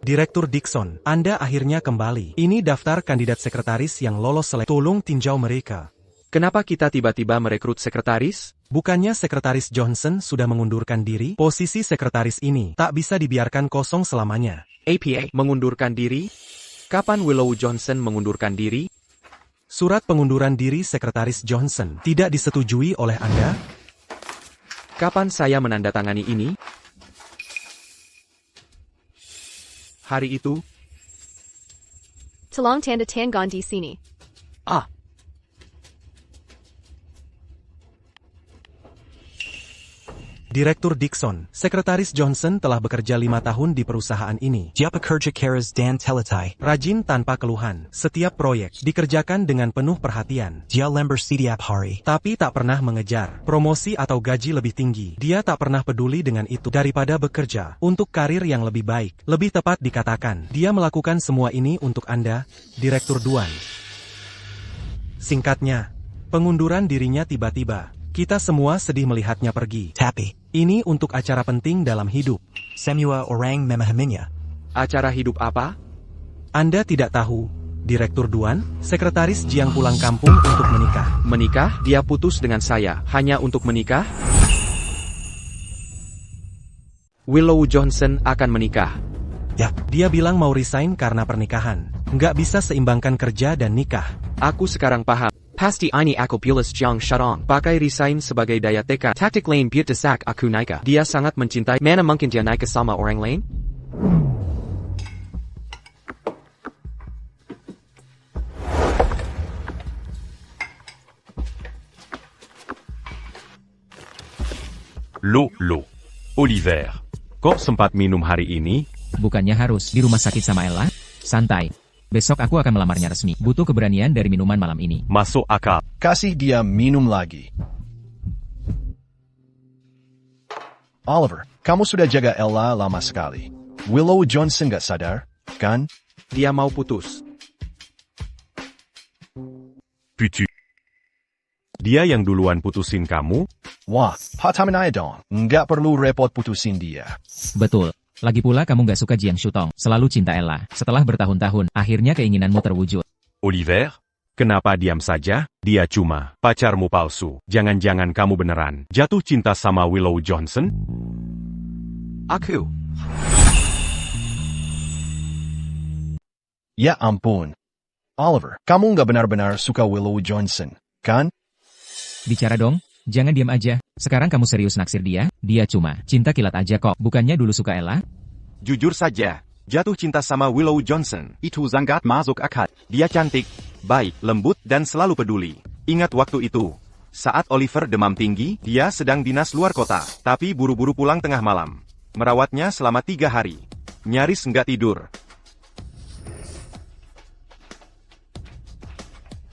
Speaker 12: Direktur Dixon, Anda akhirnya kembali. Ini daftar kandidat sekretaris yang lolos seleksi. Tolong tinjau mereka.
Speaker 2: Kenapa kita tiba-tiba merekrut sekretaris?
Speaker 12: Bukannya Sekretaris Johnson sudah mengundurkan diri? Posisi sekretaris ini tak bisa dibiarkan kosong selamanya.
Speaker 2: APA mengundurkan diri? Kapan Willow Johnson mengundurkan diri?
Speaker 12: Surat pengunduran diri Sekretaris Johnson tidak disetujui oleh Anda?
Speaker 2: Kapan saya menandatangani ini? Hari itu?
Speaker 1: Tolong tanda tangan di sini.
Speaker 12: Direktur Dixon, Sekretaris Johnson telah bekerja 5 tahun di perusahaan ini.
Speaker 13: Dia pekerja keras dan telatai.
Speaker 12: Rajin tanpa keluhan. Setiap proyek dikerjakan dengan penuh perhatian.
Speaker 13: Dia lembur setiap hari.
Speaker 12: Tapi tak pernah mengejar promosi atau gaji lebih tinggi. Dia tak pernah peduli dengan itu daripada bekerja untuk karir yang lebih baik. Lebih tepat dikatakan, dia melakukan semua ini untuk Anda, Direktur Duan. Singkatnya, pengunduran dirinya tiba-tiba. Kita semua sedih melihatnya pergi.
Speaker 13: Tapi,
Speaker 12: ini untuk acara penting dalam hidup.
Speaker 13: semua orang memahaminya.
Speaker 2: Acara hidup apa?
Speaker 12: Anda tidak tahu, Direktur Duan, Sekretaris Jiang pulang kampung untuk menikah.
Speaker 2: Menikah? Dia putus dengan saya, hanya untuk menikah? Willow Johnson akan menikah.
Speaker 12: Ya, dia bilang mau resign karena pernikahan. Nggak bisa seimbangkan kerja dan nikah.
Speaker 2: Aku sekarang paham.
Speaker 10: Pasti ini aku pulas Jiang Shadong.
Speaker 2: Pakai resign sebagai daya tekan.
Speaker 10: Taktik lain biar desak aku naika.
Speaker 2: Dia sangat mencintai.
Speaker 10: Mana mungkin dia naika sama orang lain?
Speaker 5: Lo. Oliver. Kok sempat minum hari ini?
Speaker 4: Bukannya harus di rumah sakit sama Ella? Santai. Besok aku akan melamarnya resmi. Butuh keberanian dari minuman malam ini.
Speaker 5: Masuk akal.
Speaker 3: Kasih dia minum lagi. Oliver, kamu sudah jaga Ella lama sekali. Willow Johnson gak sadar, kan?
Speaker 2: Dia mau putus.
Speaker 5: Putu. Dia yang duluan putusin kamu?
Speaker 3: Wah, patamin aja dong. Nggak perlu repot putusin dia.
Speaker 4: Betul. Lagi pula kamu gak suka Jiang Shutong. Selalu cinta Ella. Setelah bertahun-tahun, akhirnya keinginanmu terwujud.
Speaker 5: Oliver? Kenapa diam saja? Dia cuma pacarmu palsu. Jangan-jangan kamu beneran jatuh cinta sama Willow Johnson?
Speaker 10: Aku.
Speaker 3: Ya ampun. Oliver, kamu nggak benar-benar suka Willow Johnson, kan?
Speaker 4: Bicara dong. Jangan diam aja. Sekarang kamu serius naksir dia? Dia cuma cinta kilat aja kok. Bukannya dulu suka Ella?
Speaker 6: Jujur saja, jatuh cinta sama Willow Johnson itu sangat masuk akal. Dia cantik, baik, lembut, dan selalu peduli. Ingat waktu itu, saat Oliver demam tinggi, dia sedang dinas luar kota, tapi buru-buru pulang tengah malam. Merawatnya selama 3 hari. Nyaris nggak tidur.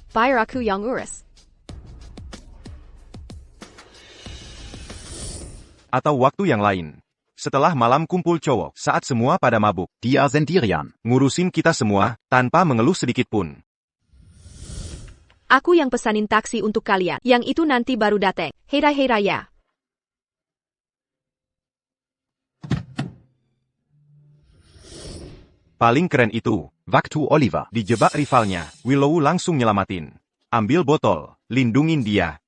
Speaker 1: Biar aku yang urus.
Speaker 6: Atau waktu yang lain. Setelah malam kumpul cowok, saat semua pada mabuk, dia sendirian, ngurusin kita semua, tanpa mengeluh sedikit pun.
Speaker 1: Aku yang pesanin taksi untuk kalian. Yang itu nanti baru dateng. Hei raya.
Speaker 6: Paling keren itu, waktu Oliver dijebak rivalnya, Willow langsung nyelamatin. Ambil botol, lindungin dia.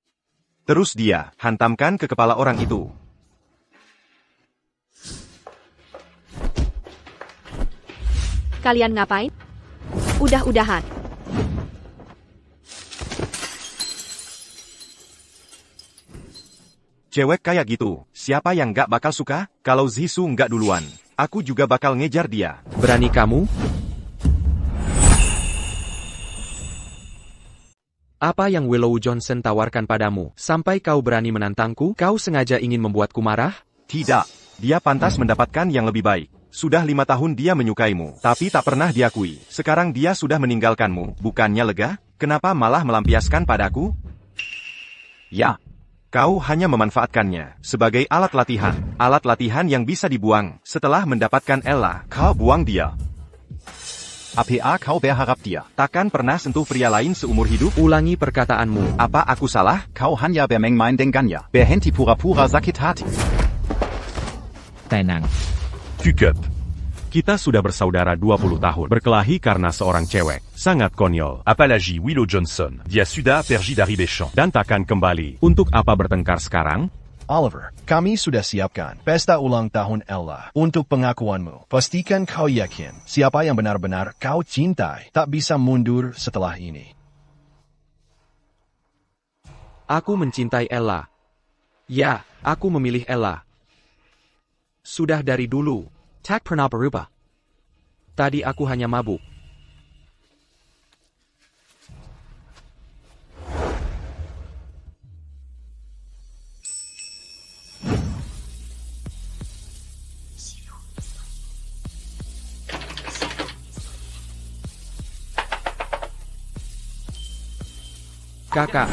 Speaker 6: Terus dia hantamkan ke kepala orang itu.
Speaker 1: Kalian ngapain? Udah-udahan.
Speaker 6: Cewek kayak gitu, siapa yang gak bakal suka? Kalau Zisu gak duluan, aku juga bakal ngejar dia.
Speaker 2: Berani kamu? Apa yang Willow Johnson tawarkan padamu? Sampai kau berani menantangku? Kau sengaja ingin membuatku marah?
Speaker 6: Tidak, dia pantas mendapatkan yang lebih baik. Sudah 5 tahun dia menyukaimu, tapi tak pernah diakui. Sekarang dia sudah meninggalkanmu, bukannya lega? Kenapa malah melampiaskan padaku? Ya, Kau hanya memanfaatkannya sebagai alat latihan yang bisa dibuang. Setelah mendapatkan Ella, kau buang dia.
Speaker 14: APA kau berharap dia
Speaker 6: Takkan pernah sentuh pria lain seumur hidup?
Speaker 2: Ulangi perkataanmu.
Speaker 6: Apa aku salah?
Speaker 14: kau hanya bermain-main dengannya. Berhenti pura-pura sakit hati.
Speaker 4: Tenang.
Speaker 5: Cukup. Kita sudah bersaudara 20 tahun, berkelahi karena seorang cewek. Sangat konyol.
Speaker 15: Apalagi Willow Johnson, dia sudah pergi dari Béchamp.
Speaker 5: Dan takkan kembali. Untuk apa bertengkar sekarang?
Speaker 3: Oliver, kami sudah siapkan pesta ulang tahun Ella untuk pengakuanmu. Pastikan kau yakin siapa yang benar-benar kau cintai tak bisa mundur setelah ini.
Speaker 2: Aku mencintai Ella. Ya, aku memilih Ella. Sudah dari dulu.
Speaker 10: Tak pernah berubah.
Speaker 2: Tadi aku hanya mabuk. Kakak.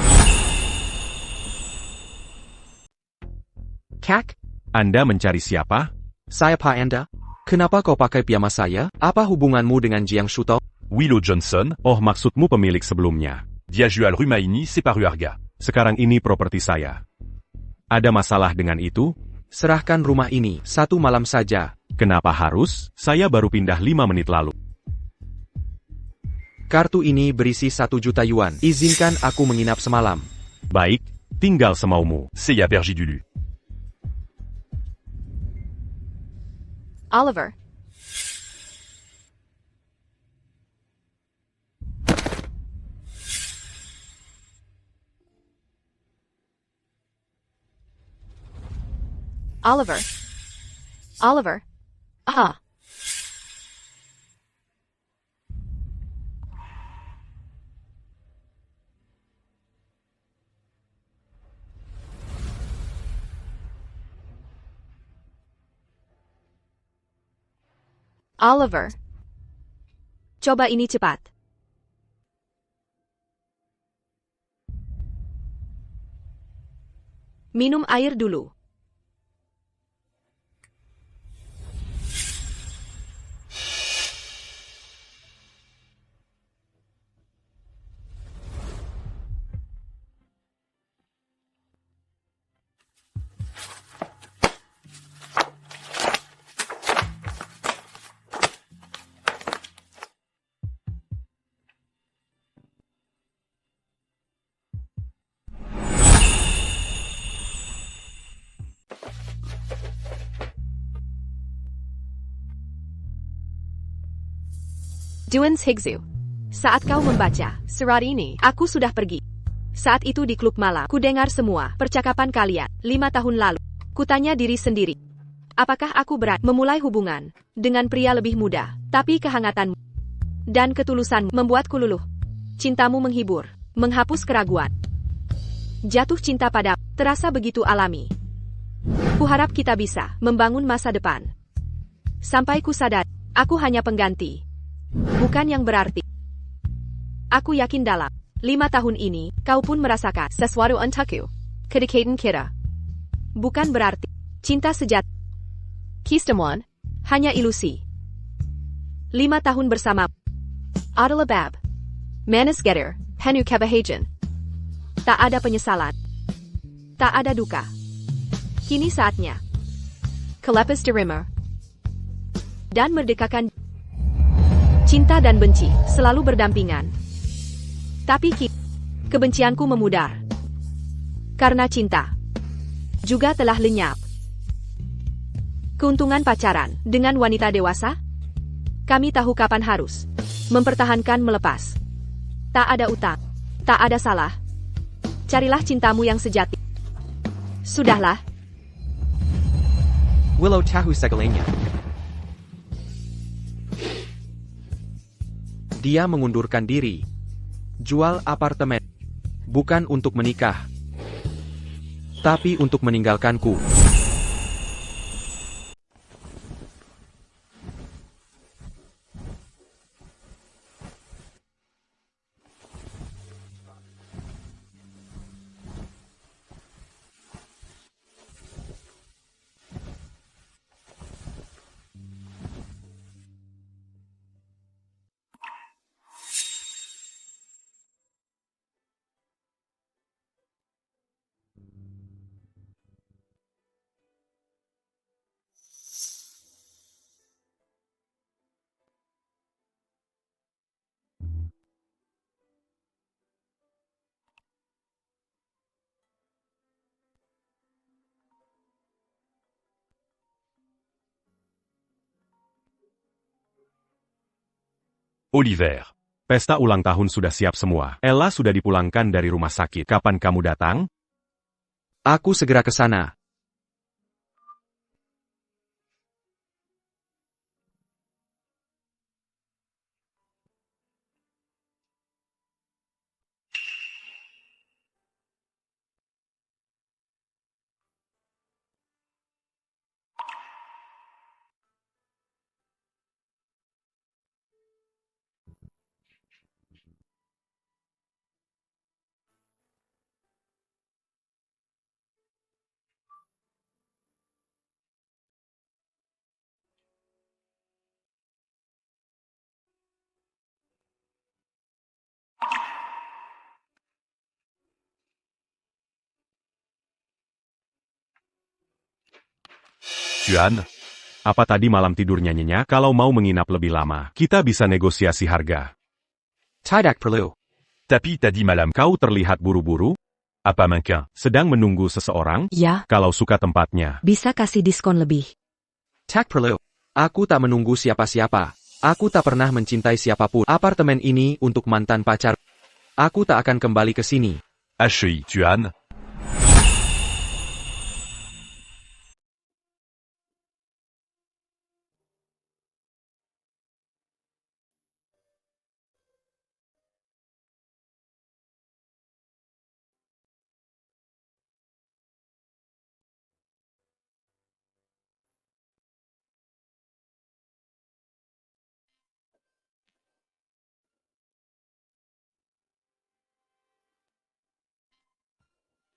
Speaker 10: Kak?
Speaker 5: Anda mencari siapa?
Speaker 10: Saya Pak Anda?
Speaker 2: Kenapa kau pakai piyama saya? Apa hubunganmu dengan Jiang Shuto?
Speaker 5: Willow Johnson, oh maksudmu pemilik sebelumnya.
Speaker 15: Dia jual rumah ini separuh harga.
Speaker 5: Sekarang ini properti saya. Ada masalah dengan itu?
Speaker 2: Serahkan rumah ini 1 malam saja.
Speaker 5: Kenapa harus? Saya baru pindah 5 menit lalu.
Speaker 2: Kartu ini berisi 1 juta yuan. Izinkan aku menginap semalam.
Speaker 5: Baik, tinggal semaumu.
Speaker 15: Saya pergi dulu.
Speaker 8: Oliver. Oliver. Oliver. Ah. Oliver.
Speaker 1: Coba ini cepat. Minum air dulu. Duans Higzu. Saat kau membaca surat ini, aku sudah pergi. Saat itu di klub malam, ku dengar semua percakapan kalian 5 tahun lalu. Kutanya diri sendiri. Apakah aku berat memulai hubungan dengan pria lebih muda, tapi kehangatanmu dan ketulusanmu membuatku luluh. Cintamu menghibur, menghapus keraguan. Jatuh cinta padamu terasa begitu alami. Kuharap kita bisa membangun masa depan. Sampai ku sadar, aku hanya pengganti. Bukan yang berarti. Aku yakin dalam 5 tahun ini, kau pun merasakan sesuatu untukku. Kedekatan kita. Bukan berarti cinta sejati. Kistemuan, hanya ilusi. 5 tahun bersama. Adalah bab. Manis getter, henu kebahagiaan. Tak ada penyesalan. Tak ada duka. Kini saatnya. Kelepas derima. Dan merdekakan. Cinta dan benci selalu berdampingan. Tapi kebencianku memudar. Karena cinta juga telah lenyap. Keuntungan pacaran dengan wanita dewasa? Kami tahu kapan harus mempertahankan melepas. Tak ada utang, tak ada salah. Carilah cintamu yang sejati. Sudahlah.
Speaker 10: Willow tahu segalanya.
Speaker 2: Dia mengundurkan diri. Jual apartemen. Bukan untuk menikah. Tapi untuk meninggalkanku.
Speaker 5: Oliver. Pesta ulang tahun sudah siap semua. Ella sudah dipulangkan dari rumah sakit. Kapan kamu datang?
Speaker 2: Aku segera ke sana.
Speaker 5: Juan, apa tadi malam tidurnya nyenyak? Kalau mau menginap lebih lama, kita bisa negosiasi harga.
Speaker 10: Tidak perlu.
Speaker 5: Tapi tadi malam kau terlihat buru-buru? Apa mungkin sedang menunggu seseorang?
Speaker 9: Ya.
Speaker 5: Kalau suka tempatnya.
Speaker 9: Bisa kasih diskon lebih.
Speaker 10: Tak perlu.
Speaker 2: Aku tak menunggu siapa-siapa. Aku tak pernah mencintai siapapun. Apartemen ini untuk mantan pacar. Aku tak akan kembali ke sini.
Speaker 15: HI, Juan.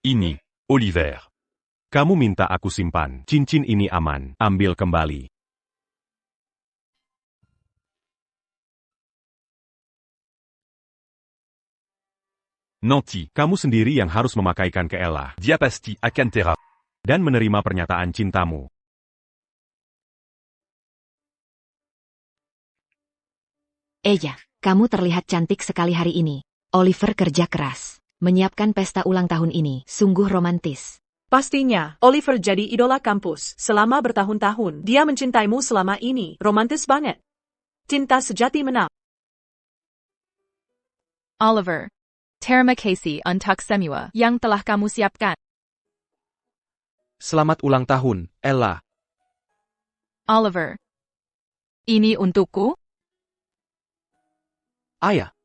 Speaker 5: Ini, Oliver. Kamu minta aku simpan. Cincin ini aman. Ambil kembali. Nanti, kamu sendiri yang harus memakaikan ke Ella.
Speaker 15: Dia pasti akan terap.
Speaker 5: Dan menerima pernyataan cintamu.
Speaker 9: Eya, kamu terlihat cantik sekali hari ini. Oliver kerja keras. Menyiapkan pesta ulang tahun ini sungguh romantis.
Speaker 11: Pastinya, Oliver jadi idola kampus selama bertahun-tahun. Dia mencintaimu selama ini. Romantis banget. Cinta sejati menang.
Speaker 8: Oliver. Terima kasih untuk semua yang telah kamu siapkan.
Speaker 2: Selamat ulang tahun, Ella.
Speaker 8: Oliver. Ini untukku?
Speaker 2: Ayah.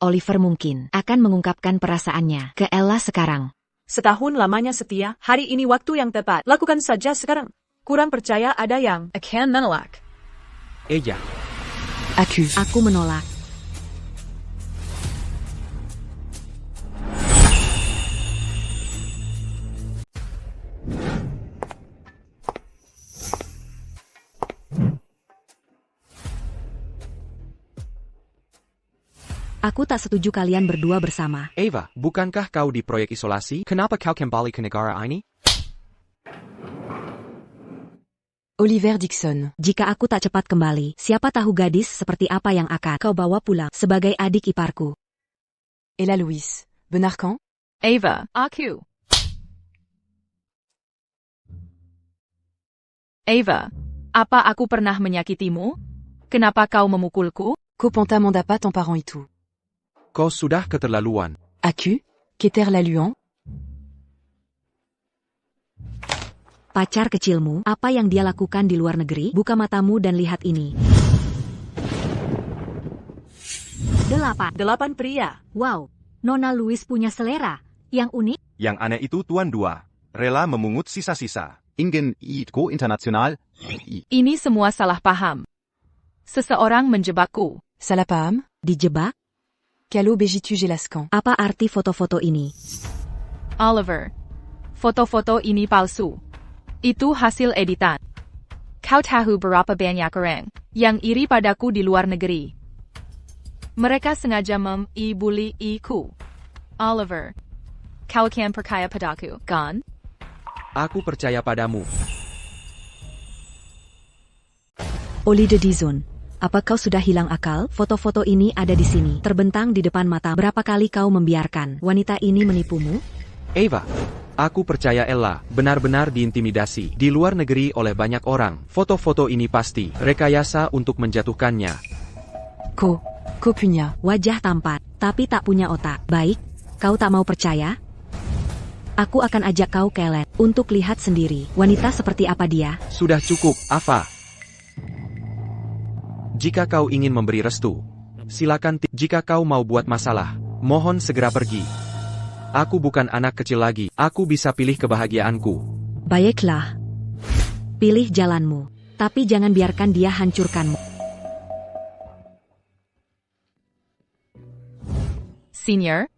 Speaker 9: Oliver mungkin akan mengungkapkan perasaannya ke Ella sekarang.
Speaker 11: Setahun lamanya setia, hari ini waktu yang tepat. Lakukan saja sekarang. Kurang percaya ada yang akan menolak.
Speaker 2: Eya.
Speaker 9: Aku menolak. Aku tak setuju kalian berdua bersama.
Speaker 2: Eva, bukankah kau di proyek isolasi? Kenapa kau kembali ke negara ini?
Speaker 7: Oliver Dixon.
Speaker 9: Jika aku tak cepat kembali, siapa tahu gadis seperti apa yang akan kau bawa pulang sebagai adik iparku.
Speaker 7: Ella Louise. Benar quand?
Speaker 8: Eva, aku. Eva, apa aku pernah menyakitimu? Kenapa kau memukulku?
Speaker 7: Copanta manda pas ton parent et tout.
Speaker 2: Kau sudah keterlaluan.
Speaker 7: Aku? Keter la luan?
Speaker 9: Pacar kecilmu, apa yang dia lakukan di luar negeri? Buka matamu dan lihat ini.
Speaker 11: 8 pria.
Speaker 9: Wow, Nona Louise punya selera yang unik.
Speaker 6: Yang aneh itu Tuan 2. Rela memungut sisa-sisa.
Speaker 14: Ingen go international.
Speaker 8: Ini semua salah paham. Seseorang menjebakku.
Speaker 7: Salah paham?
Speaker 9: Dijebak?
Speaker 7: Calo begitu jelaskan.
Speaker 9: Apa arti foto-foto ini?
Speaker 8: Oliver. Foto-foto ini palsu. Itu hasil editan. Kau tahu berapa banyak orang yang iri padaku di luar negeri. Mereka sengaja membuli-iku. Oliver. Kau akan percaya padaku, kan?
Speaker 2: Aku percaya padamu.
Speaker 9: Oliver Dixon. Apa kau sudah hilang akal? Foto-foto ini ada di sini, terbentang di depan mata. Berapa kali kau membiarkan wanita ini menipumu?
Speaker 2: Eva, aku percaya Ella benar-benar diintimidasi di luar negeri oleh banyak orang. Foto-foto ini pasti rekayasa untuk menjatuhkannya.
Speaker 9: Ku punya wajah tampan, tapi tak punya otak. Baik, kau tak mau percaya? Aku akan ajak kau ke Ellen untuk lihat sendiri wanita seperti apa dia.
Speaker 2: Sudah cukup, Ava. Jika kau ingin memberi restu, silakan. Jika kau mau buat masalah, mohon segera pergi. Aku bukan anak kecil lagi, aku bisa pilih kebahagiaanku.
Speaker 9: Baiklah. Pilih jalanmu, tapi jangan biarkan dia hancurkanmu.
Speaker 8: Senior?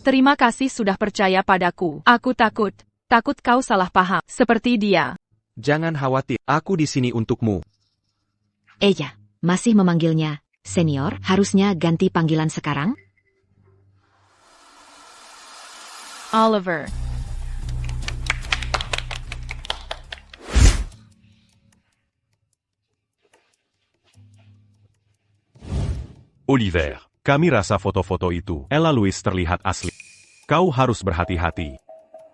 Speaker 8: Terima kasih sudah percaya padaku. Aku takut kau salah paham, seperti dia.
Speaker 2: Jangan khawatir, aku di sini untukmu.
Speaker 9: Ya, masih memanggilnya senior, harusnya ganti panggilan sekarang.
Speaker 8: Oliver.
Speaker 5: Oliver, kami rasa foto-foto itu, Ella Louise terlihat asli. Kau harus berhati-hati.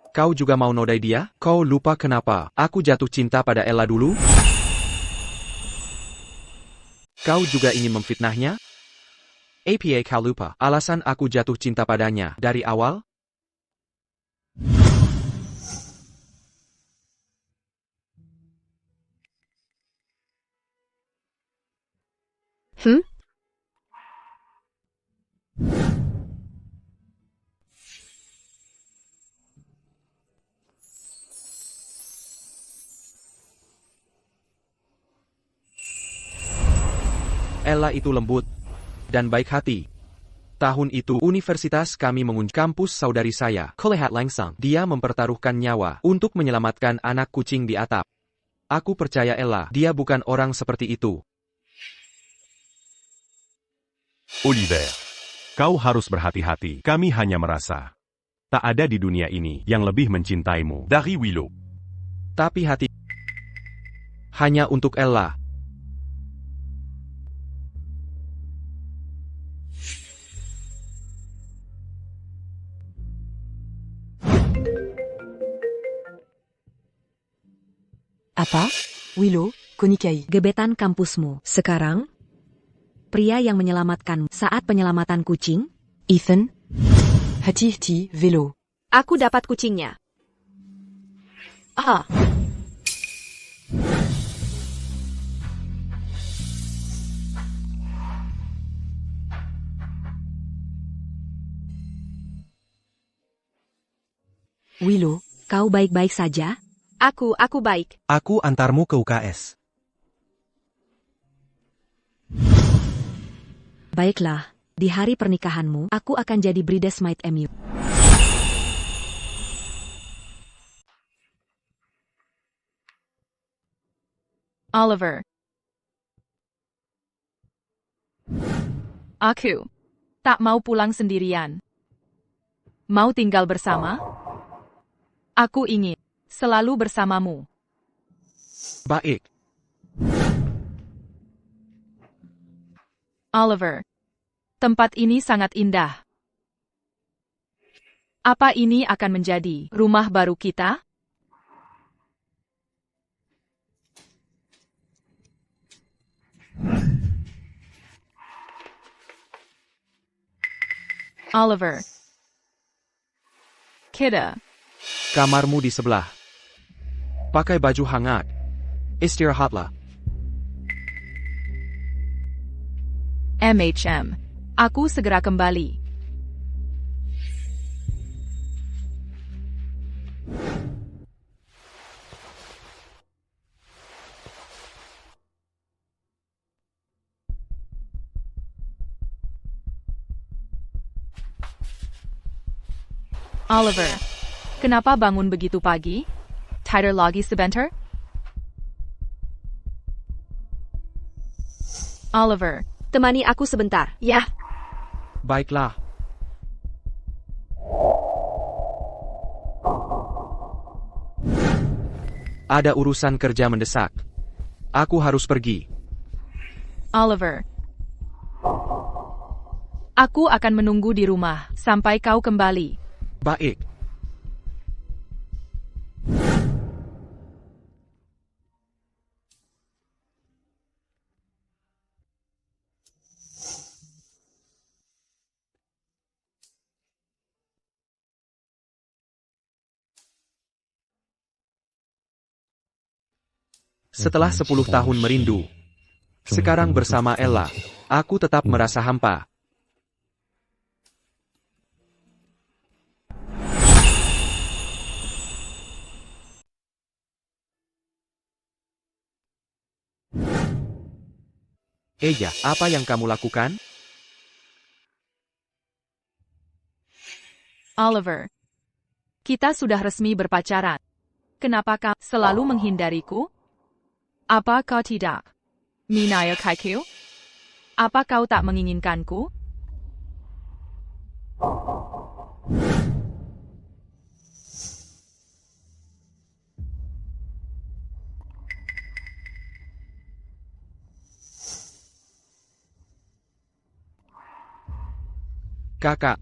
Speaker 2: Kau juga mau nodai dia? Kau lupa kenapa aku jatuh cinta pada Ella dulu? Kau juga ingin memfitnahnya? Apa kau lupa alasan aku jatuh cinta padanya dari awal? Ella itu lembut dan baik hati. Tahun itu, universitas kami mengunjungi kampus saudari saya, Kolehat Langsang. Dia mempertaruhkan nyawa untuk menyelamatkan anak kucing di atap. Aku percaya Ella, dia bukan orang seperti itu.
Speaker 5: Oliver, kau harus berhati-hati. Kami hanya merasa tak ada di dunia ini yang lebih mencintaimu dari Willow.
Speaker 2: Tapi hati hanya untuk Ella.
Speaker 7: Apa? Willow, Konikai.
Speaker 9: Gebetan kampusmu. Sekarang, pria yang menyelamatkanmu saat penyelamatan kucing?
Speaker 7: Ethan? Hati-hati, Velo.
Speaker 1: Aku dapat kucingnya.
Speaker 9: Willow, kau baik-baik saja?
Speaker 1: Aku baik.
Speaker 12: Aku antarmu ke UKS.
Speaker 9: Baiklah, di hari pernikahanmu, aku akan jadi bridesmaid MU.
Speaker 8: Oliver. Aku tak mau pulang sendirian. Mau tinggal bersama? Aku ingin selalu bersamamu.
Speaker 2: Baik.
Speaker 8: Oliver. Tempat ini sangat indah. Apa ini akan menjadi rumah baru kita? Oliver. Kita.
Speaker 2: Kamarmu di sebelah. Pakai baju hangat. Istirahatlah.
Speaker 8: Aku segera kembali. Oliver, kenapa bangun begitu pagi? Tidur lagi sebentar? Oliver,
Speaker 1: temani aku sebentar, ya.
Speaker 2: Baiklah. Ada urusan kerja mendesak. Aku harus pergi.
Speaker 8: Oliver. Aku akan menunggu di rumah sampai kau kembali.
Speaker 2: Baik. Setelah 10 tahun merindu, sekarang bersama Ella, aku tetap merasa hampa. Eya, apa yang kamu lakukan?
Speaker 8: Oliver. Kita sudah resmi berpacaran. Kenapa kau selalu menghindariku? Apa kau tidak menyukaiku? Apa kau tak menginginkanku?
Speaker 2: Kakak.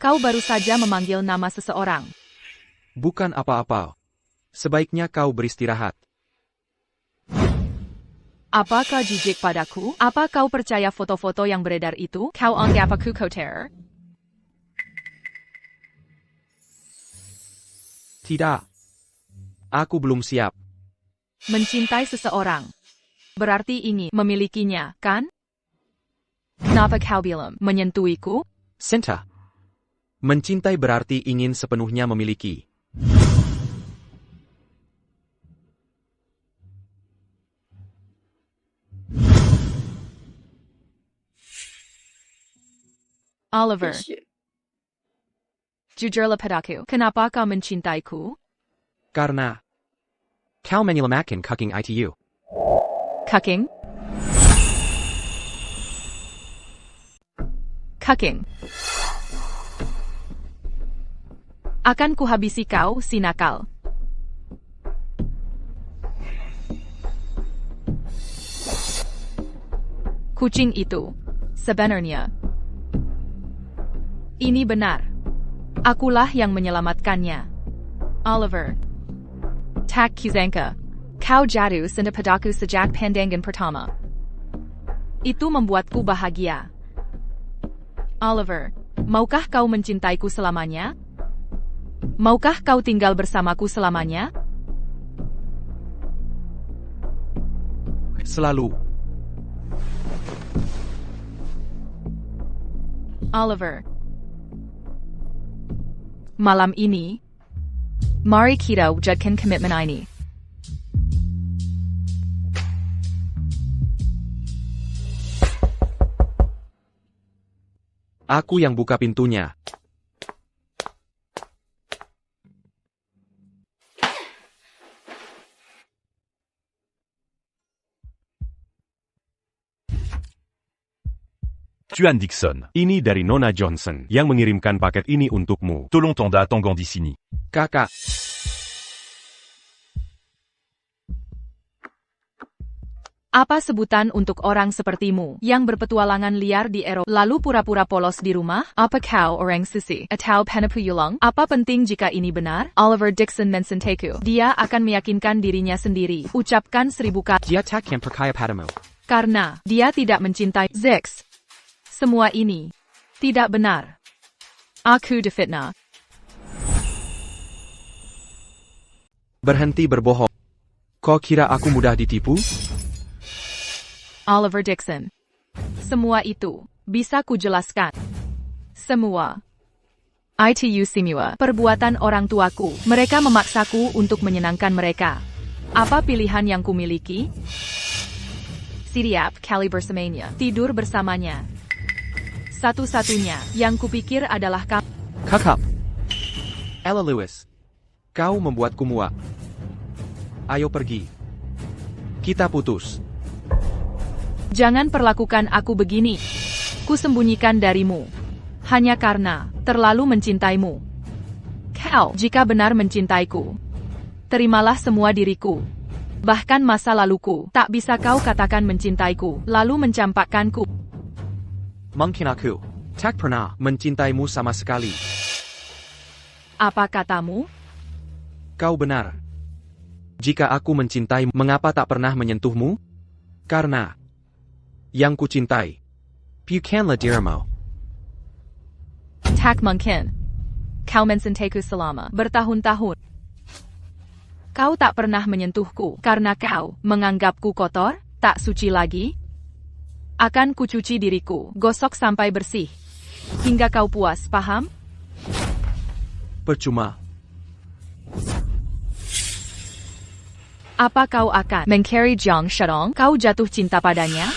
Speaker 8: Kau baru saja memanggil nama seseorang.
Speaker 2: Bukan apa-apa. Sebaiknya kau beristirahat.
Speaker 8: Apa kau jijik padaku? Apa kau percaya foto-foto yang beredar itu? Kau anggap aku kotor?
Speaker 2: Tidak. Aku belum siap.
Speaker 8: Mencintai seseorang berarti ingin memilikinya, kan? Kenapa kau bilang menyentuhiku?
Speaker 2: Cinta. Mencintai berarti ingin sepenuhnya memiliki.
Speaker 8: Oliver. Jujurlah padaku. Kenapa kau mencintaiku?
Speaker 2: Karena kau menyelamatkan kucing itu.
Speaker 8: Cucking? Cucking. Akan kuhabisi kau, si nakal. Kucing itu sebenarnya ini benar. Akulah yang menyelamatkannya. Oliver. Tak kusangka. Kau jatuh cinta padaku sejak pandangan pertama. Itu membuatku bahagia. Oliver, maukah kau mencintaiku selamanya? Maukah kau tinggal bersamaku selamanya?
Speaker 2: Selalu.
Speaker 8: Oliver. Malam ini, mari kita wujudkan komitmen ini.
Speaker 2: Aku yang buka pintunya.
Speaker 5: Tuan Dixon, ini dari Nona Johnson yang mengirimkan paket ini untukmu.
Speaker 15: Tolong tanda tanggung di sini.
Speaker 2: Kakak.
Speaker 8: Apa sebutan untuk orang sepertimu yang berpetualangan liar di Eropa lalu pura-pura polos di rumah? Apa kau orang sisi atau penepuyulang? Apa penting jika ini benar? Oliver Dixon mencintai. Dia akan meyakinkan dirinya sendiri. Ucapkan 1000 kali.
Speaker 2: Dia tak yang percaya padamu.
Speaker 8: Karena dia tidak mencintai Zix. Semua ini tidak benar. Aku difitnah.
Speaker 2: Berhenti berbohong. Kau kira aku mudah ditipu?
Speaker 8: Oliver Dixon. Semua itu bisa kujelaskan. Semua. Itu semua perbuatan orang tuaku. Mereka memaksaku untuk menyenangkan mereka. Apa pilihan yang kumiliki? Setiap kali bersamanya, tidur bersamanya. Satu-satunya yang kupikir adalah kamu.
Speaker 2: Kakak. Ella Lewis. Kau membuatku muak. Ayo pergi. Kita putus.
Speaker 8: Jangan perlakukan aku begini. Kusembunyikan darimu. Hanya karena terlalu mencintaimu. Kau, jika benar mencintaiku, terimalah semua diriku. Bahkan masa laluku, tak bisa kau katakan mencintaiku, lalu mencampakkanku.
Speaker 2: Mungkin aku tak pernah mencintaimu sama sekali.
Speaker 8: Apa katamu?
Speaker 2: Kau benar. Jika aku mencintai, mengapa tak pernah menyentuhmu? Karena yang kucintai bukanlah dirimu.
Speaker 8: Tak mungkin. Kau mencintaiku selama bertahun-tahun. Kau tak pernah menyentuhku karena kau menganggapku kotor, tak suci lagi. Akan kucuci diriku, gosok sampai bersih. Hingga kau puas, paham?
Speaker 2: Percuma.
Speaker 8: Apa kau akan mengcarry Jiang Shadong? Kau jatuh cinta padanya?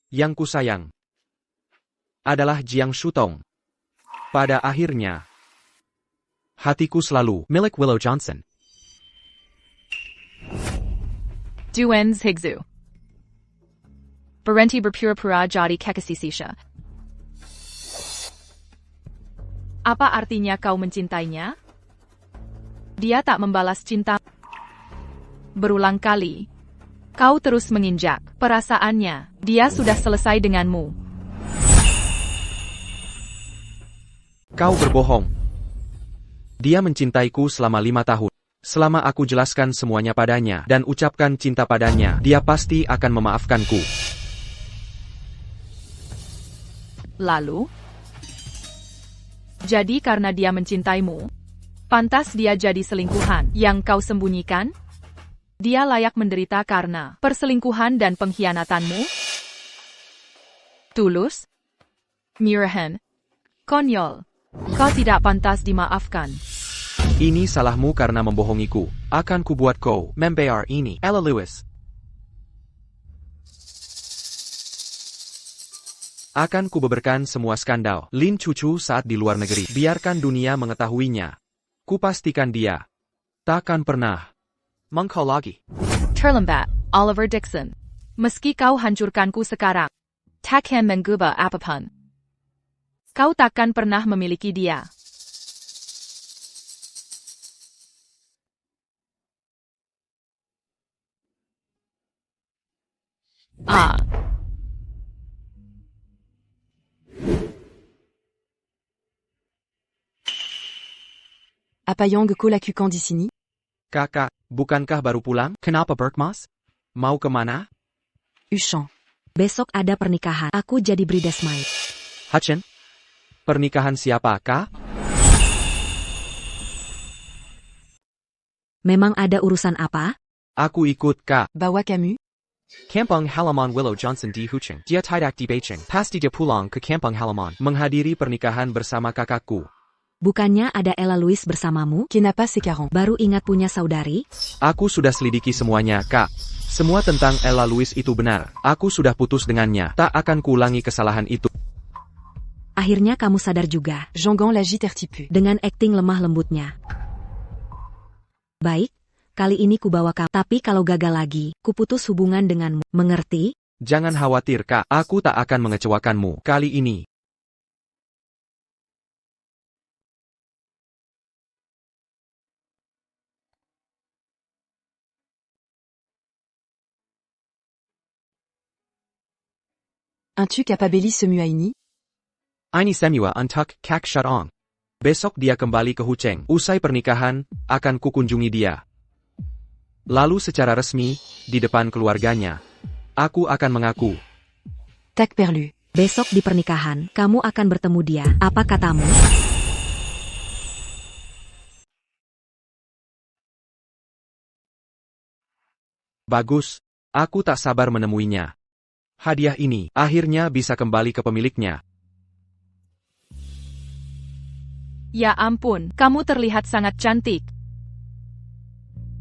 Speaker 2: Yang kusayang adalah Jiang Shutong. Pada akhirnya, hatiku selalu
Speaker 10: milik Willow Johnson.
Speaker 8: Duen Zhigzu. Berhenti berpura-pura jadi kekasih. Apa artinya kau mencintainya? Dia tak membalas cinta. Berulang kali, kau terus menginjak perasaannya. Dia sudah selesai denganmu.
Speaker 2: Kau berbohong. Dia mencintaiku selama 5 tahun. Selama aku jelaskan semuanya padanya dan ucapkan cinta padanya, dia pasti akan memaafkanku.
Speaker 8: Lalu? Jadi karena dia mencintaimu, pantas dia jadi selingkuhan yang kau sembunyikan? Dia layak menderita karena perselingkuhan dan pengkhianatanmu? Tulus? Murahan? Konyol? Kau tidak pantas dimaafkan.
Speaker 2: Ini salahmu karena membohongiku. Akan kubuat kau membayar ini. Ella Lewis. Akan kubeberkan semua skandal Lin Cucu saat di luar negeri. Biarkan dunia mengetahuinya. Kupastikan dia takkan pernah mengkau lagi.
Speaker 8: Terlambat, Oliver Dixon. Meski kau hancurkanku sekarang, takkan mengubah apapun. Kau takkan pernah memiliki dia.
Speaker 7: Apa yang kulakukan di sini?
Speaker 2: Kakak, bukankah baru pulang?
Speaker 10: Kenapa Berkmas?
Speaker 2: Mau kemana?
Speaker 7: Ushan.
Speaker 9: Besok ada pernikahan. Aku jadi bridesmaid.
Speaker 10: Hutchin?
Speaker 2: Pernikahan siapa, Kak?
Speaker 9: Memang ada urusan apa?
Speaker 2: Aku ikut, Kak.
Speaker 7: Bawa kamu?
Speaker 10: Kampung halaman Willow Johnson di Huching. Dia tidak di Beijing. Pasti dia pulang ke kampung halaman.
Speaker 2: Menghadiri pernikahan bersama kakakku.
Speaker 9: Bukannya ada Ella Louise bersamamu?
Speaker 7: Kenapa sekarang?
Speaker 9: Baru ingat punya saudari?
Speaker 2: Aku sudah selidiki semuanya, Kak. Semua tentang Ella Louise itu benar. Aku sudah putus dengannya. Tak akan kuulangi kesalahan itu.
Speaker 9: Akhirnya kamu sadar juga.
Speaker 7: Jeonggang l'agite un petit peu.
Speaker 9: Dengan akting lemah lembutnya. Baik, kali ini kubawa kamu. Tapi kalau gagal lagi, kuputus hubungan denganmu. Mengerti?
Speaker 2: Jangan khawatir, Kak. Aku tak akan mengecewakanmu kali ini.
Speaker 7: Un-tu capabili semua ini?
Speaker 10: Ini semua untuk Kak Shadong.
Speaker 2: Besok dia kembali ke Hucheng. Usai pernikahan, akan kukunjungi dia. Lalu secara resmi, di depan keluarganya, aku akan mengaku.
Speaker 7: Tak perlu.
Speaker 9: Besok di pernikahan, kamu akan bertemu dia. Apa katamu?
Speaker 2: Bagus. Aku tak sabar menemuinya. Hadiah ini akhirnya bisa kembali ke pemiliknya.
Speaker 8: Ya ampun, kamu terlihat sangat cantik.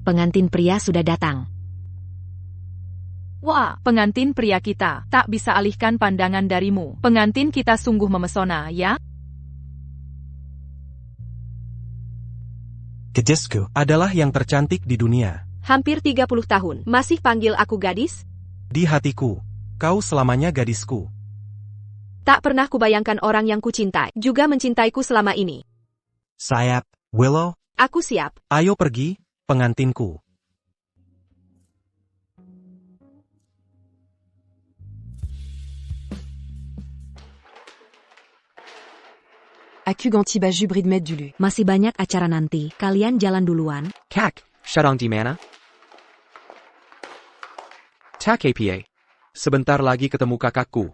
Speaker 9: Pengantin pria sudah datang.
Speaker 8: Wah, pengantin pria kita, tak bisa alihkan pandangan darimu. Pengantin kita sungguh memesona, ya?
Speaker 12: Gadisku adalah yang tercantik di dunia.
Speaker 1: Hampir 30 tahun, masih panggil aku gadis?
Speaker 12: Di hatiku, kau selamanya gadisku.
Speaker 1: Tak pernah kubayangkan orang yang kucintai, juga mencintaiku selama ini.
Speaker 12: Sayap, Willow.
Speaker 1: Aku siap.
Speaker 12: Ayo pergi, pengantinku.
Speaker 7: Aku ganti baju bridesmaid dulu.
Speaker 9: Masih banyak acara nanti, kalian jalan duluan.
Speaker 10: Kak, Shadong di mana? Tak APA.
Speaker 2: Sebentar lagi ketemu kakakku.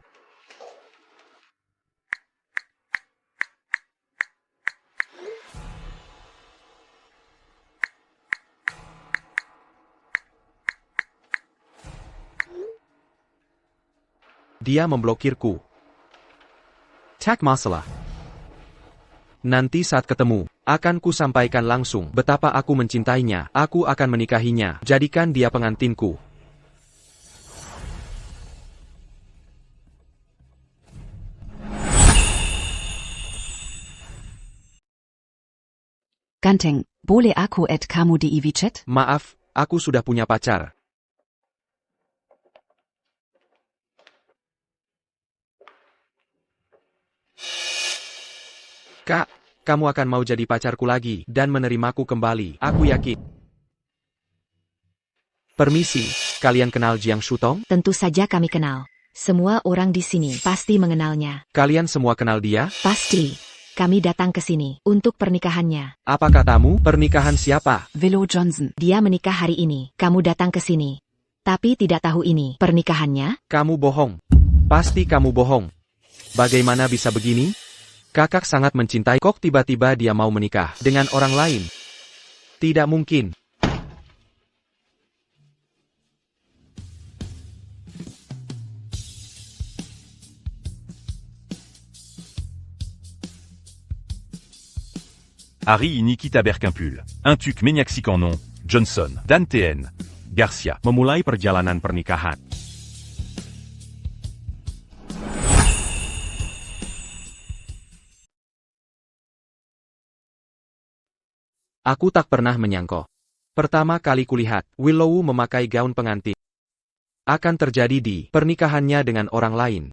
Speaker 2: Dia memblokirku. Tak masalah. Nanti saat ketemu, akan ku sampaikan langsung betapa aku mencintainya. Aku akan menikahinya. Jadikan dia pengantinku.
Speaker 16: Ganteng, boleh aku add kamu di EV chat?
Speaker 2: Maaf, aku sudah punya pacar. Kak, kamu akan mau jadi pacarku lagi dan menerimaku kembali, aku yakin. Permisi, kalian kenal Jiang Shutong?
Speaker 9: Tentu saja kami kenal. Semua orang di sini pasti mengenalnya.
Speaker 2: Kalian semua kenal dia?
Speaker 9: Pasti. Kami datang ke sini untuk pernikahannya.
Speaker 2: Apa katamu? Pernikahan siapa?
Speaker 16: Willow Johnson.
Speaker 9: Dia menikah hari ini. Kamu datang ke sini. Tapi tidak tahu ini pernikahannya?
Speaker 2: Kamu bohong. Pasti kamu bohong. Bagaimana bisa begini? Kakak sangat mencintai kok tiba-tiba dia mau menikah dengan orang lain. Tidak mungkin.
Speaker 5: Harry Nikita Berquimpul, Intuk Menyaksikanon, Johnson, dan TN. Garcia memulai perjalanan pernikahan.
Speaker 2: Aku tak pernah menyangka. Pertama kali kulihat, Willow memakai gaun pengantin. Akan terjadi di pernikahannya dengan orang lain.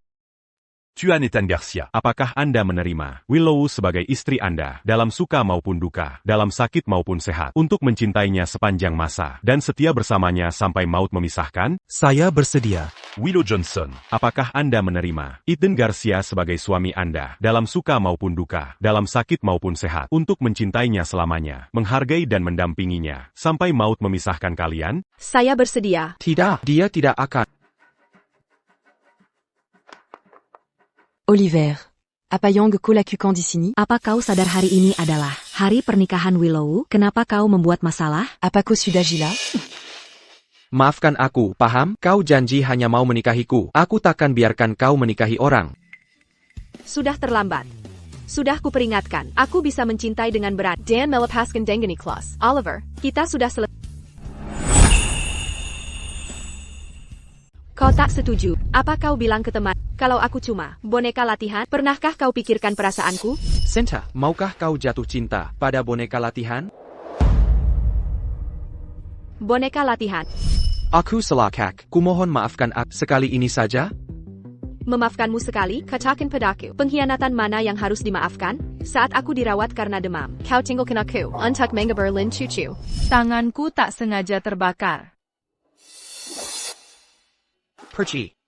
Speaker 5: Tuan Ethan Garcia, apakah Anda menerima Willow sebagai istri Anda dalam suka maupun duka, dalam sakit maupun sehat, untuk mencintainya sepanjang masa dan setia bersamanya sampai maut memisahkan?
Speaker 12: Saya bersedia.
Speaker 5: Willow Johnson, apakah Anda menerima Ethan Garcia sebagai suami Anda dalam suka maupun duka, dalam sakit maupun sehat, untuk mencintainya selamanya, menghargai dan mendampinginya sampai maut memisahkan kalian?
Speaker 1: Saya bersedia.
Speaker 2: Tidak, dia tidak akan.
Speaker 7: Oliver, apa yang kulakukan di sini?
Speaker 9: Apa kau sadar hari ini adalah hari pernikahan Willow? Kenapa kau membuat masalah?
Speaker 7: Apa kau sudah gila?
Speaker 2: Maafkan aku, paham? Kau janji hanya mau menikahiku. Aku takkan biarkan kau menikahi orang.
Speaker 1: Sudah terlambat. Sudah kuperingatkan, aku bisa mencintai dengan berat. Dan melepaskan Dengani Claus. Oliver, kita sudah selesai. Kau tak setuju. Apa kau bilang ke teman? Kalau aku cuma boneka latihan, pernahkah kau pikirkan perasaanku?
Speaker 2: Senta, maukah kau jatuh cinta pada boneka latihan?
Speaker 1: Boneka latihan.
Speaker 2: Aku salah kak. Kumohon maafkan aku sekali ini saja.
Speaker 1: Memaafkanmu sekali, katakan padaku. Pengkhianatan mana yang harus dimaafkan? Saat aku dirawat karena demam. Kau tinggalkan aku, untuk mengaberlin cucu.
Speaker 8: Tanganku tak sengaja terbakar.
Speaker 10: Perci.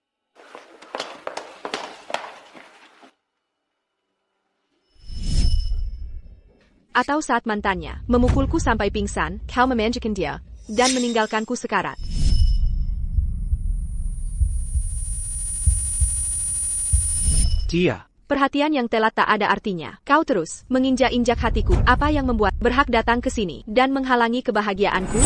Speaker 1: Atau saat mantannya memukulku sampai pingsan, kau memanjakan dia dan meninggalkanku sekarat.
Speaker 2: Dia.
Speaker 1: Perhatian yang telat tak ada artinya. Kau terus menginjak-injak hatiku. Apa yang membuat berhak datang ke sini dan menghalangi kebahagiaanku?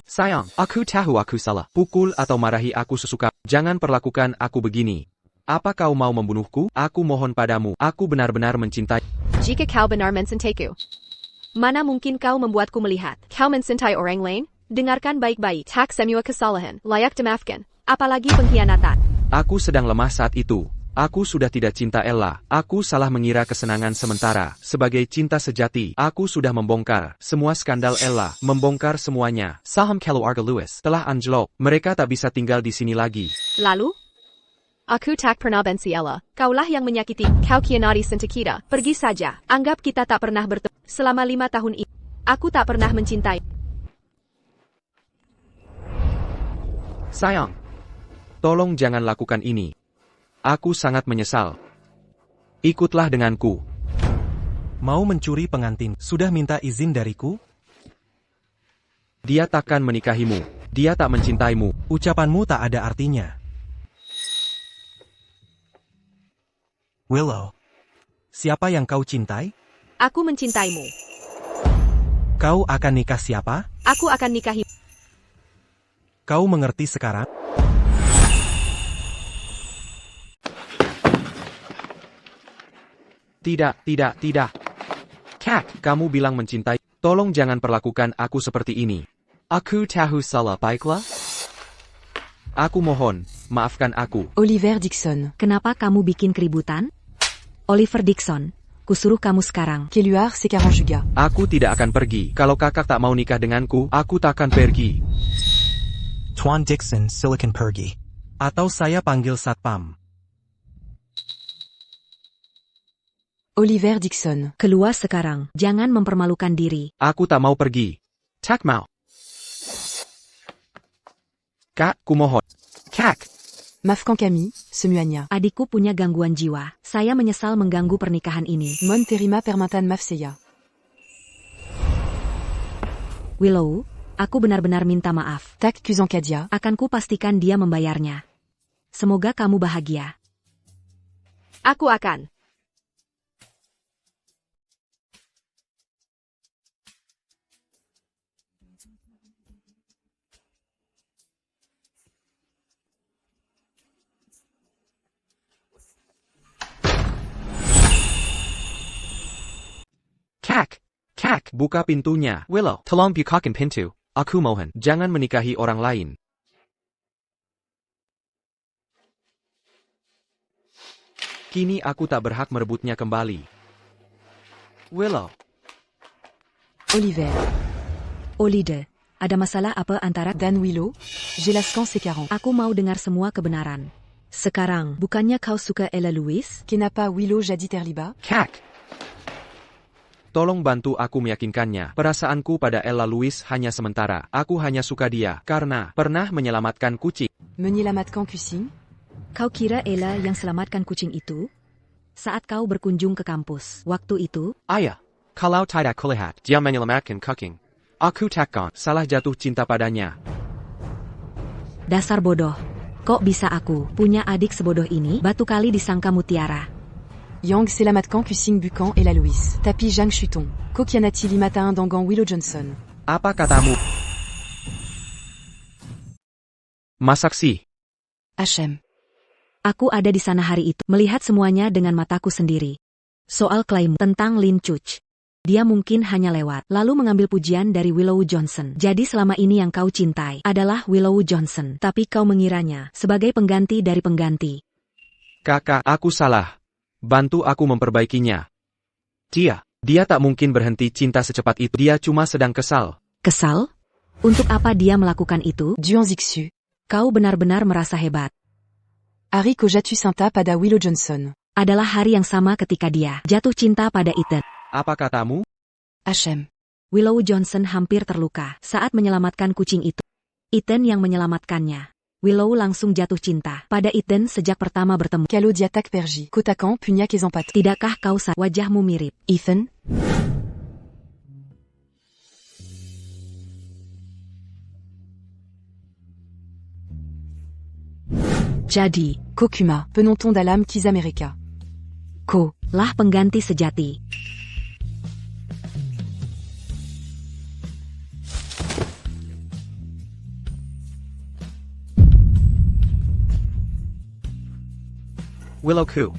Speaker 2: Sayang, aku tahu aku salah. Pukul atau marahi aku sesuka. Jangan perlakukan aku begini. Apa kau mau membunuhku? Aku mohon padamu. Aku benar-benar mencintai.
Speaker 1: Jika kau benar mencintaiku, mana mungkin kau membuatku melihat kau mencintai orang lain? Dengarkan baik-baik. Tak semua kesalahan layak dimaafkan, apalagi pengkhianatan.
Speaker 2: Aku sedang lemah saat itu. Aku sudah tidak cinta Ella. Aku salah mengira kesenangan sementara. Sebagai cinta sejati, aku sudah membongkar semua skandal Ella. Membongkar semuanya.
Speaker 10: Saham keluarga Lewis.
Speaker 2: Telah anjlok. Mereka tak bisa tinggal di sini lagi.
Speaker 1: Lalu? Aku tak pernah benci Ella. Kaulah yang menyakiti. Kau khianati cinta kita. Pergi saja. Anggap kita tak pernah bertemu. Selama 5 tahun ini, aku tak pernah mencintai.
Speaker 2: Sayang, tolong jangan lakukan ini. Aku sangat menyesal. Ikutlah denganku.
Speaker 12: Mau mencuri pengantin, sudah minta izin dariku?
Speaker 2: Dia takkan menikahimu. Dia tak mencintaimu.
Speaker 12: Ucapanmu tak ada artinya.
Speaker 13: Willow.
Speaker 12: Siapa yang kau cintai?
Speaker 1: Aku mencintaimu.
Speaker 12: Kau akan nikah siapa?
Speaker 1: Aku akan nikahi.
Speaker 12: Kau mengerti sekarang?
Speaker 2: Tidak. Cat, kamu bilang mencintai. Tolong jangan perlakukan aku seperti ini.
Speaker 10: Aku tahu salah, baiklah.
Speaker 2: Aku mohon, maafkan aku.
Speaker 9: Oliver Dixon. Kenapa kamu bikin keributan? Oliver Dixon, kusuruh kamu sekarang.
Speaker 7: Keluar sekarang juga.
Speaker 2: Aku tidak akan pergi. Kalau kakak tak mau nikah denganku, aku tak akan pergi.
Speaker 13: Tuan Dixon, Silicon pergi.
Speaker 12: Atau saya panggil satpam.
Speaker 9: Oliver Dixon, keluar sekarang. Jangan mempermalukan diri.
Speaker 2: Aku tak mau pergi. Tak mau. Kak, kumohon. Kak.
Speaker 7: Maafkan kami, semuanya.
Speaker 9: Adikku punya gangguan jiwa. Saya menyesal mengganggu pernikahan ini.
Speaker 7: Mon terima permintaan maaf saya.
Speaker 9: Willow, aku benar-benar minta maaf.
Speaker 7: Tak kuzon Kadia.
Speaker 9: Akan ku pastikan dia membayarnya. Semoga kamu bahagia.
Speaker 1: Aku akan.
Speaker 2: Kak, buka pintunya.
Speaker 10: Willow, tolong bukakan pintu. Aku mohon.
Speaker 2: Jangan menikahi orang lain. Kini aku tak berhak merebutnya kembali.
Speaker 10: Willow.
Speaker 7: Oliver.
Speaker 9: Olide, ada masalah apa antara
Speaker 7: Dan Willow? Jelaskan sekarang.
Speaker 9: Aku mau dengar semua kebenaran. Sekarang, bukannya kau suka Ella Lewis?
Speaker 7: Kenapa Willow jadi terlibat?
Speaker 2: Kak. Tolong bantu aku meyakinkannya. Perasaanku pada Ella Lewis hanya sementara. Aku hanya suka dia karena pernah menyelamatkan kucing.
Speaker 7: Menyelamatkan kucing?
Speaker 9: Kau kira Ella yang selamatkan kucing itu? Saat kau berkunjung ke kampus, waktu itu?
Speaker 10: Ayah, kalau tidak kulihat, dia menyelamatkan kucing. Aku takkan
Speaker 2: salah jatuh cinta padanya.
Speaker 9: Dasar bodoh. Kok bisa aku punya adik sebodoh ini? Batu kali disangka mutiara.
Speaker 7: Yang selamatkan kucing bukan Ella Lewis. Tapi Jang Chuton. Kokianati matin dengan Willow Johnson.
Speaker 2: Apa katamu? Masaksi.
Speaker 7: HM.
Speaker 9: Aku ada di sana hari itu, melihat semuanya dengan mataku sendiri. Soal klaim tentang Lin Chuch. Dia mungkin hanya lewat, lalu mengambil pujian dari Willow Johnson. Jadi selama ini yang kau cintai adalah Willow Johnson, tapi kau mengiranya sebagai pengganti dari pengganti.
Speaker 2: Kakak, aku salah. Bantu aku memperbaikinya. Dia tak mungkin berhenti cinta secepat itu. Dia cuma sedang kesal.
Speaker 9: Kesal? Untuk apa dia melakukan itu?
Speaker 7: Duan Zixu.
Speaker 9: Kau benar-benar merasa hebat.
Speaker 7: Hari ko jatuh cinta pada Willow Johnson.
Speaker 9: Adalah hari yang sama ketika dia jatuh cinta pada Ethan.
Speaker 2: Apa katamu?
Speaker 7: HM.
Speaker 9: Willow Johnson hampir terluka saat menyelamatkan kucing itu. Ethan yang menyelamatkannya. Willow langsung jatuh cinta pada Ethan sejak pertama bertemu.
Speaker 7: Kalau dia tak pergi, kotakan punya kezempat.
Speaker 9: Tidakkah kau wajahmu mirip
Speaker 7: Ethan?
Speaker 9: Jadi,
Speaker 7: Kokuma, penonton dalam Kiss America.
Speaker 9: Ko lah pengganti sejati.
Speaker 2: Willowku.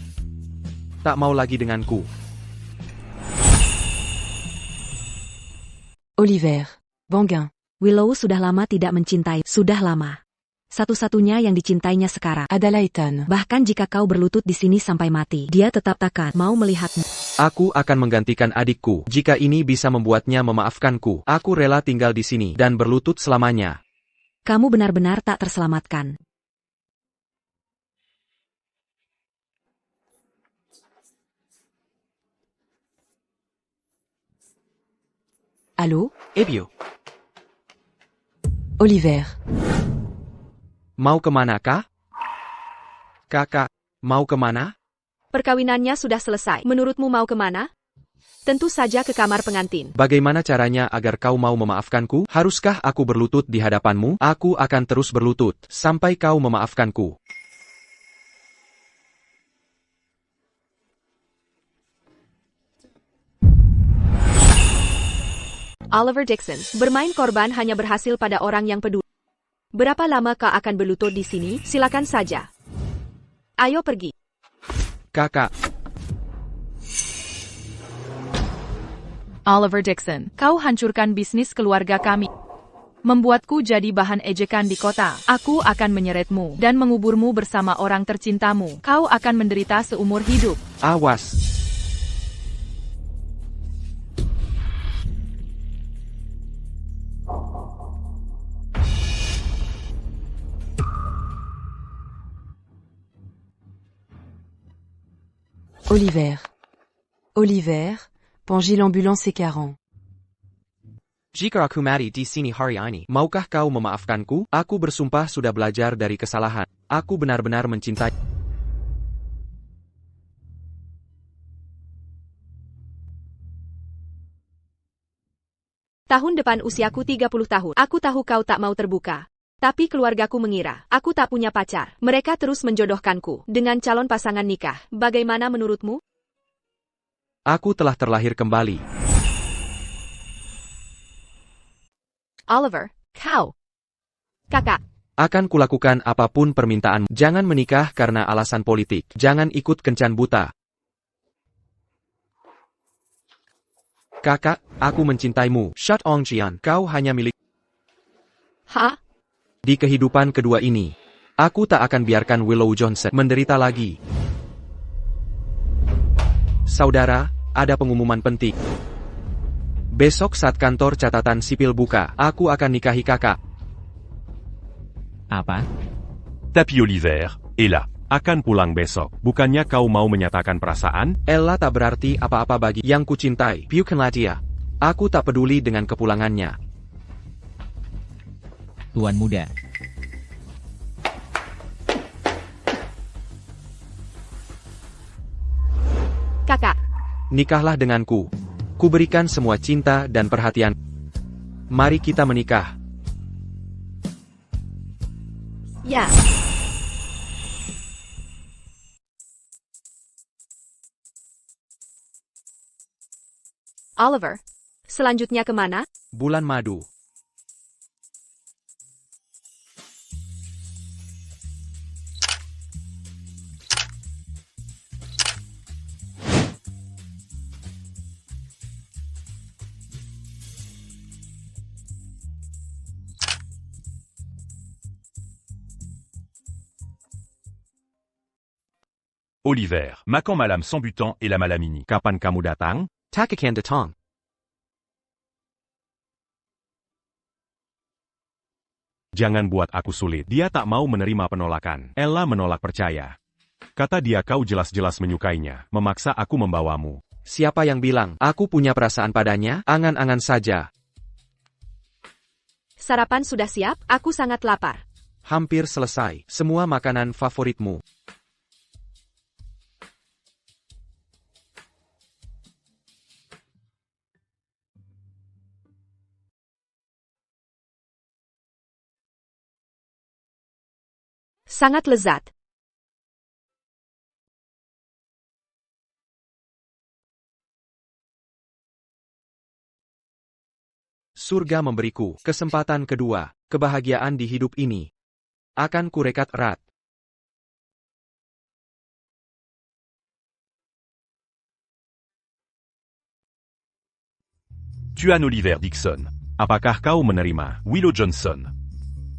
Speaker 2: Tak mau lagi denganku.
Speaker 7: Oliver. Banguin.
Speaker 9: Willow sudah lama tidak mencintai. Sudah lama. Satu-satunya yang dicintainya sekarang adalah Ethan. Bahkan jika kau berlutut di sini sampai mati, dia tetap takkan mau melihatmu.
Speaker 2: Aku akan menggantikan adikku. Jika ini bisa membuatnya memaafkanku, aku rela tinggal di sini dan berlutut selamanya.
Speaker 9: Kamu benar-benar tak terselamatkan.
Speaker 7: Allô?
Speaker 10: Ebio.
Speaker 7: Oliver.
Speaker 2: Mau kemana kah? Kakak, mau kemana?
Speaker 1: Perkawinannya sudah selesai. Menurutmu mau kemana? Tentu saja ke kamar pengantin.
Speaker 2: Bagaimana caranya agar kau mau memaafkanku? Haruskah aku berlutut di hadapanmu? Aku akan terus berlutut sampai kau memaafkanku.
Speaker 1: Oliver Dixon, bermain korban hanya berhasil pada orang yang peduli. Berapa lama kau akan berlutut di sini? Silakan saja. Ayo pergi.
Speaker 2: Kakak.
Speaker 8: Oliver Dixon, kau hancurkan bisnis keluarga kami. Membuatku jadi bahan ejekan di kota. Aku akan menyeretmu dan menguburmu bersama orang tercintamu. Kau akan menderita seumur hidup.
Speaker 2: Awas.
Speaker 7: Oliver. Oliver, panggil l'ambulance sekarang.
Speaker 10: Jika aku mati di sini hari ini,
Speaker 2: Maukah kau memaafkanku? Aku bersumpah sudah belajar dari kesalahan. Aku benar-benar mencintai.
Speaker 1: Tahun depan usiaku 30 tahun. Aku tahu kau tak mau terbuka. Tapi keluargaku mengira, aku tak punya pacar. Mereka terus menjodohkanku dengan calon pasangan nikah. Bagaimana menurutmu?
Speaker 2: Aku telah terlahir kembali.
Speaker 1: Oliver, kau. Kakak.
Speaker 2: Akan kulakukan apapun permintaanmu. Jangan menikah karena alasan politik. Jangan ikut kencan buta. Kakak, aku mencintaimu. Shut Ong Jian, kau hanya milik.
Speaker 1: Hah?
Speaker 2: Di kehidupan kedua ini, aku tak akan biarkan Willow Johnson menderita lagi. Saudara, ada pengumuman penting. Besok saat kantor catatan sipil buka, aku akan nikahi kakak.
Speaker 4: Apa?
Speaker 5: Tapi Oliver, Ella, akan pulang besok. Bukannya kau mau menyatakan perasaan?
Speaker 2: Ella tak berarti apa-apa bagi yang kucintai. Bukanlah dia. Aku tak peduli dengan kepulangannya.
Speaker 4: Tuan muda.
Speaker 1: Kakak.
Speaker 2: Nikahlah denganku. Kuberikan semua cinta dan perhatian. Mari kita menikah.
Speaker 1: Ya. Oliver, selanjutnya kemana?
Speaker 2: Bulan madu.
Speaker 5: Oliver, makan malam sans butan et la malam ini. Kapan kamu datang?
Speaker 10: tak akan datang.
Speaker 5: Jangan buat aku sulit. Dia tak mau menerima penolakan. Ella menolak percaya. Kata dia kau jelas-jelas menyukainya. Memaksa aku membawamu.
Speaker 2: Siapa yang bilang aku punya perasaan padanya? Angan-angan saja.
Speaker 1: Sarapan sudah siap, aku sangat lapar.
Speaker 2: Hampir selesai. Semua makanan favoritmu.
Speaker 1: Sangat lezat.
Speaker 2: Surga memberiku kesempatan kedua, kebahagiaan di hidup ini. Akan kurekat erat.
Speaker 15: Tuan Oliver Dixon.
Speaker 5: Apakah kau menerima
Speaker 15: Willow Johnson.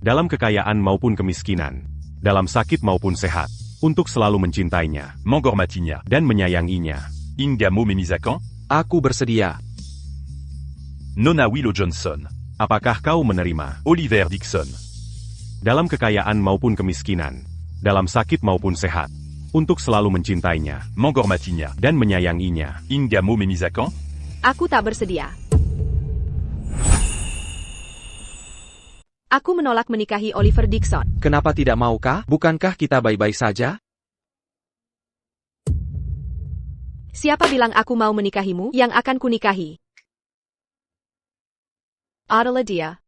Speaker 5: dalam kekayaan maupun kemiskinan, dalam sakit maupun sehat, untuk selalu mencintainya,
Speaker 15: Mangormatinya.
Speaker 5: dan menyayanginya?
Speaker 15: Ingamo Memizakan.
Speaker 2: Aku bersedia.
Speaker 15: Nona Willow Johnson.
Speaker 5: Apakah kau menerima
Speaker 15: Oliver Dixon.
Speaker 5: dalam kekayaan maupun kemiskinan, dalam sakit maupun sehat, untuk selalu mencintainya,
Speaker 15: Mangormatinya.
Speaker 5: dan menyayanginya?
Speaker 15: Ingamo Memizakan.
Speaker 1: Aku tak bersedia. Aku menolak menikahi Oliver Dixon.
Speaker 2: Kenapa tidak mau kah? Bukankah kita baik-baik saja?
Speaker 1: Siapa bilang aku mau menikahimu? Yang akan kunikahi adalah dia.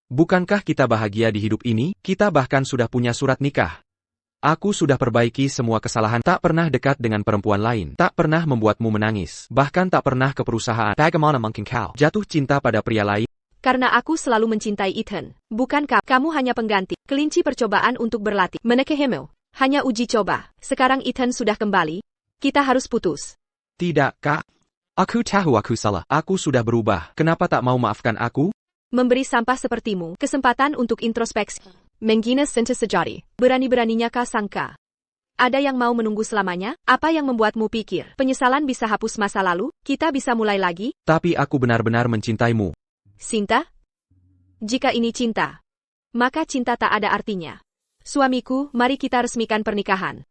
Speaker 2: Bukankah kita bahagia di hidup ini? Kita bahkan sudah punya surat nikah. Aku sudah perbaiki semua kesalahan, tak pernah dekat dengan perempuan lain, tak pernah membuatmu menangis, bahkan tak pernah ke perusahaan.
Speaker 10: Bagaimana mungkin kau
Speaker 2: Jatuh cinta pada pria lain?
Speaker 1: Karena aku selalu mencintai Ethan. Bukankah kamu hanya pengganti, kelinci percobaan untuk berlatih? Menekehemu. Hanya uji coba. Sekarang Ethan sudah kembali. Kita harus putus.
Speaker 2: Tidak, Kak.
Speaker 10: Aku tahu aku salah.
Speaker 2: Aku sudah berubah. Kenapa tak mau maafkan aku?
Speaker 1: Memberi sampah sepertimu kesempatan untuk introspeksi. Menggina sente sejati. Berani-beraninya kau sangka ada yang mau menunggu selamanya? Apa yang membuatmu pikir penyesalan bisa hapus masa lalu? Kita bisa mulai lagi?
Speaker 2: Tapi aku benar-benar mencintaimu.
Speaker 1: Cinta? Jika ini cinta, maka cinta tak ada artinya. Suamiku, mari kita resmikan pernikahan.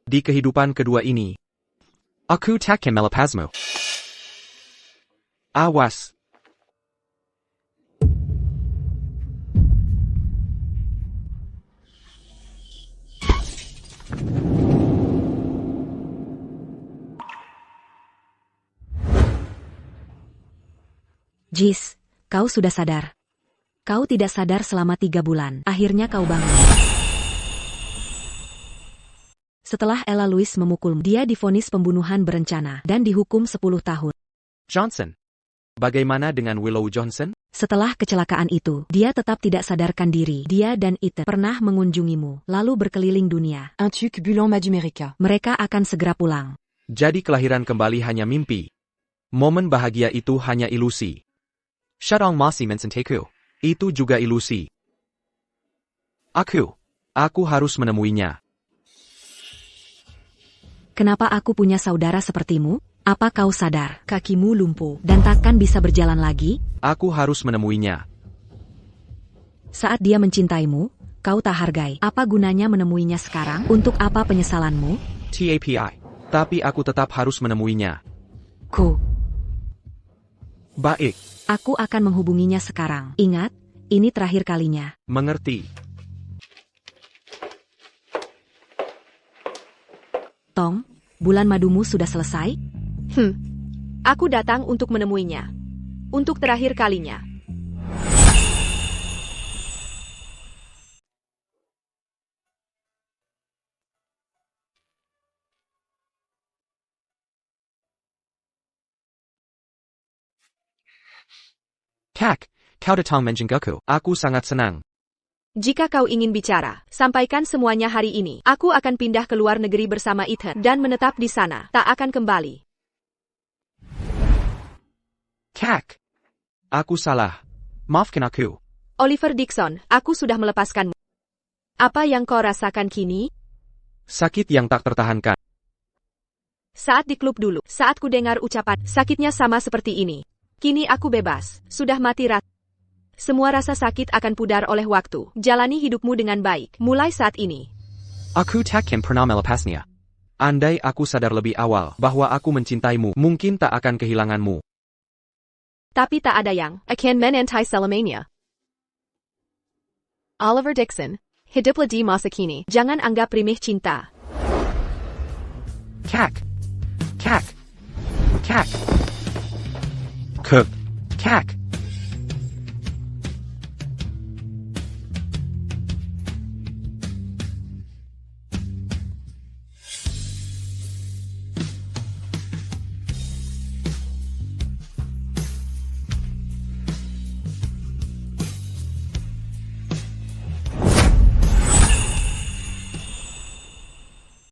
Speaker 2: Di kehidupan kedua ini,
Speaker 10: aku takkan melepasmu.
Speaker 2: Awas.
Speaker 9: Jis, kau sudah sadar. Kau tidak sadar selama 3 bulan. Akhirnya kau bangun. Setelah Ella Louise memukulmu, dia divonis pembunuhan berencana dan dihukum 10 tahun.
Speaker 2: Johnson. Bagaimana dengan Willow Johnson?
Speaker 9: Setelah kecelakaan itu, dia tetap tidak sadarkan diri. Dia dan Ethan pernah mengunjungimu, lalu berkeliling dunia.
Speaker 7: Un tuc bulant m'a du America.
Speaker 9: Mereka akan segera pulang.
Speaker 2: Jadi kelahiran kembali hanya mimpi. Momen bahagia itu hanya ilusi.
Speaker 10: Shutong Masi Mensenteku.
Speaker 2: Itu juga ilusi. Aku harus menemuinya.
Speaker 9: Kenapa aku punya saudara sepertimu? Apa kau sadar? Kakimu lumpuh dan takkan bisa berjalan lagi?
Speaker 2: Aku harus menemuinya.
Speaker 9: Saat dia mencintaimu, kau tak hargai. Apa gunanya menemuinya sekarang? Untuk apa penyesalanmu?
Speaker 2: TAPI. Tapi aku tetap harus menemuinya. Baik.
Speaker 9: Aku akan menghubunginya sekarang. Ingat, ini terakhir kalinya.
Speaker 2: Mengerti.
Speaker 9: Tom, bulan madumu sudah selesai?
Speaker 1: Aku datang untuk menemuinya. Untuk terakhir kalinya.
Speaker 10: Kak, kau datang menjengukku.
Speaker 2: Aku sangat senang.
Speaker 1: Jika kau ingin bicara, sampaikan semuanya hari ini. Aku akan pindah ke luar negeri bersama Ethan dan menetap di sana. Tak akan kembali.
Speaker 2: Kak. Aku salah.
Speaker 10: Maafkan aku.
Speaker 1: Oliver Dixon, aku sudah melepaskanmu. Apa yang kau rasakan kini?
Speaker 2: Sakit yang tak tertahankan.
Speaker 1: Saat di klub dulu, saat ku dengar ucapan, sakitnya sama seperti ini. Kini aku bebas, sudah mati rasa. Semua rasa sakit akan pudar oleh waktu. Jalani hidupmu dengan baik, mulai saat ini.
Speaker 10: Aku takkan pernah melepasnya.
Speaker 2: Andai aku sadar lebih awal bahwa aku mencintaimu, mungkin tak akan kehilanganmu.
Speaker 1: Tapi tak ada yang akan menentai selamanya. Oliver Dixon, hiduplah di masa kini. Jangan anggap remeh cinta.
Speaker 10: Kak.
Speaker 2: Kak.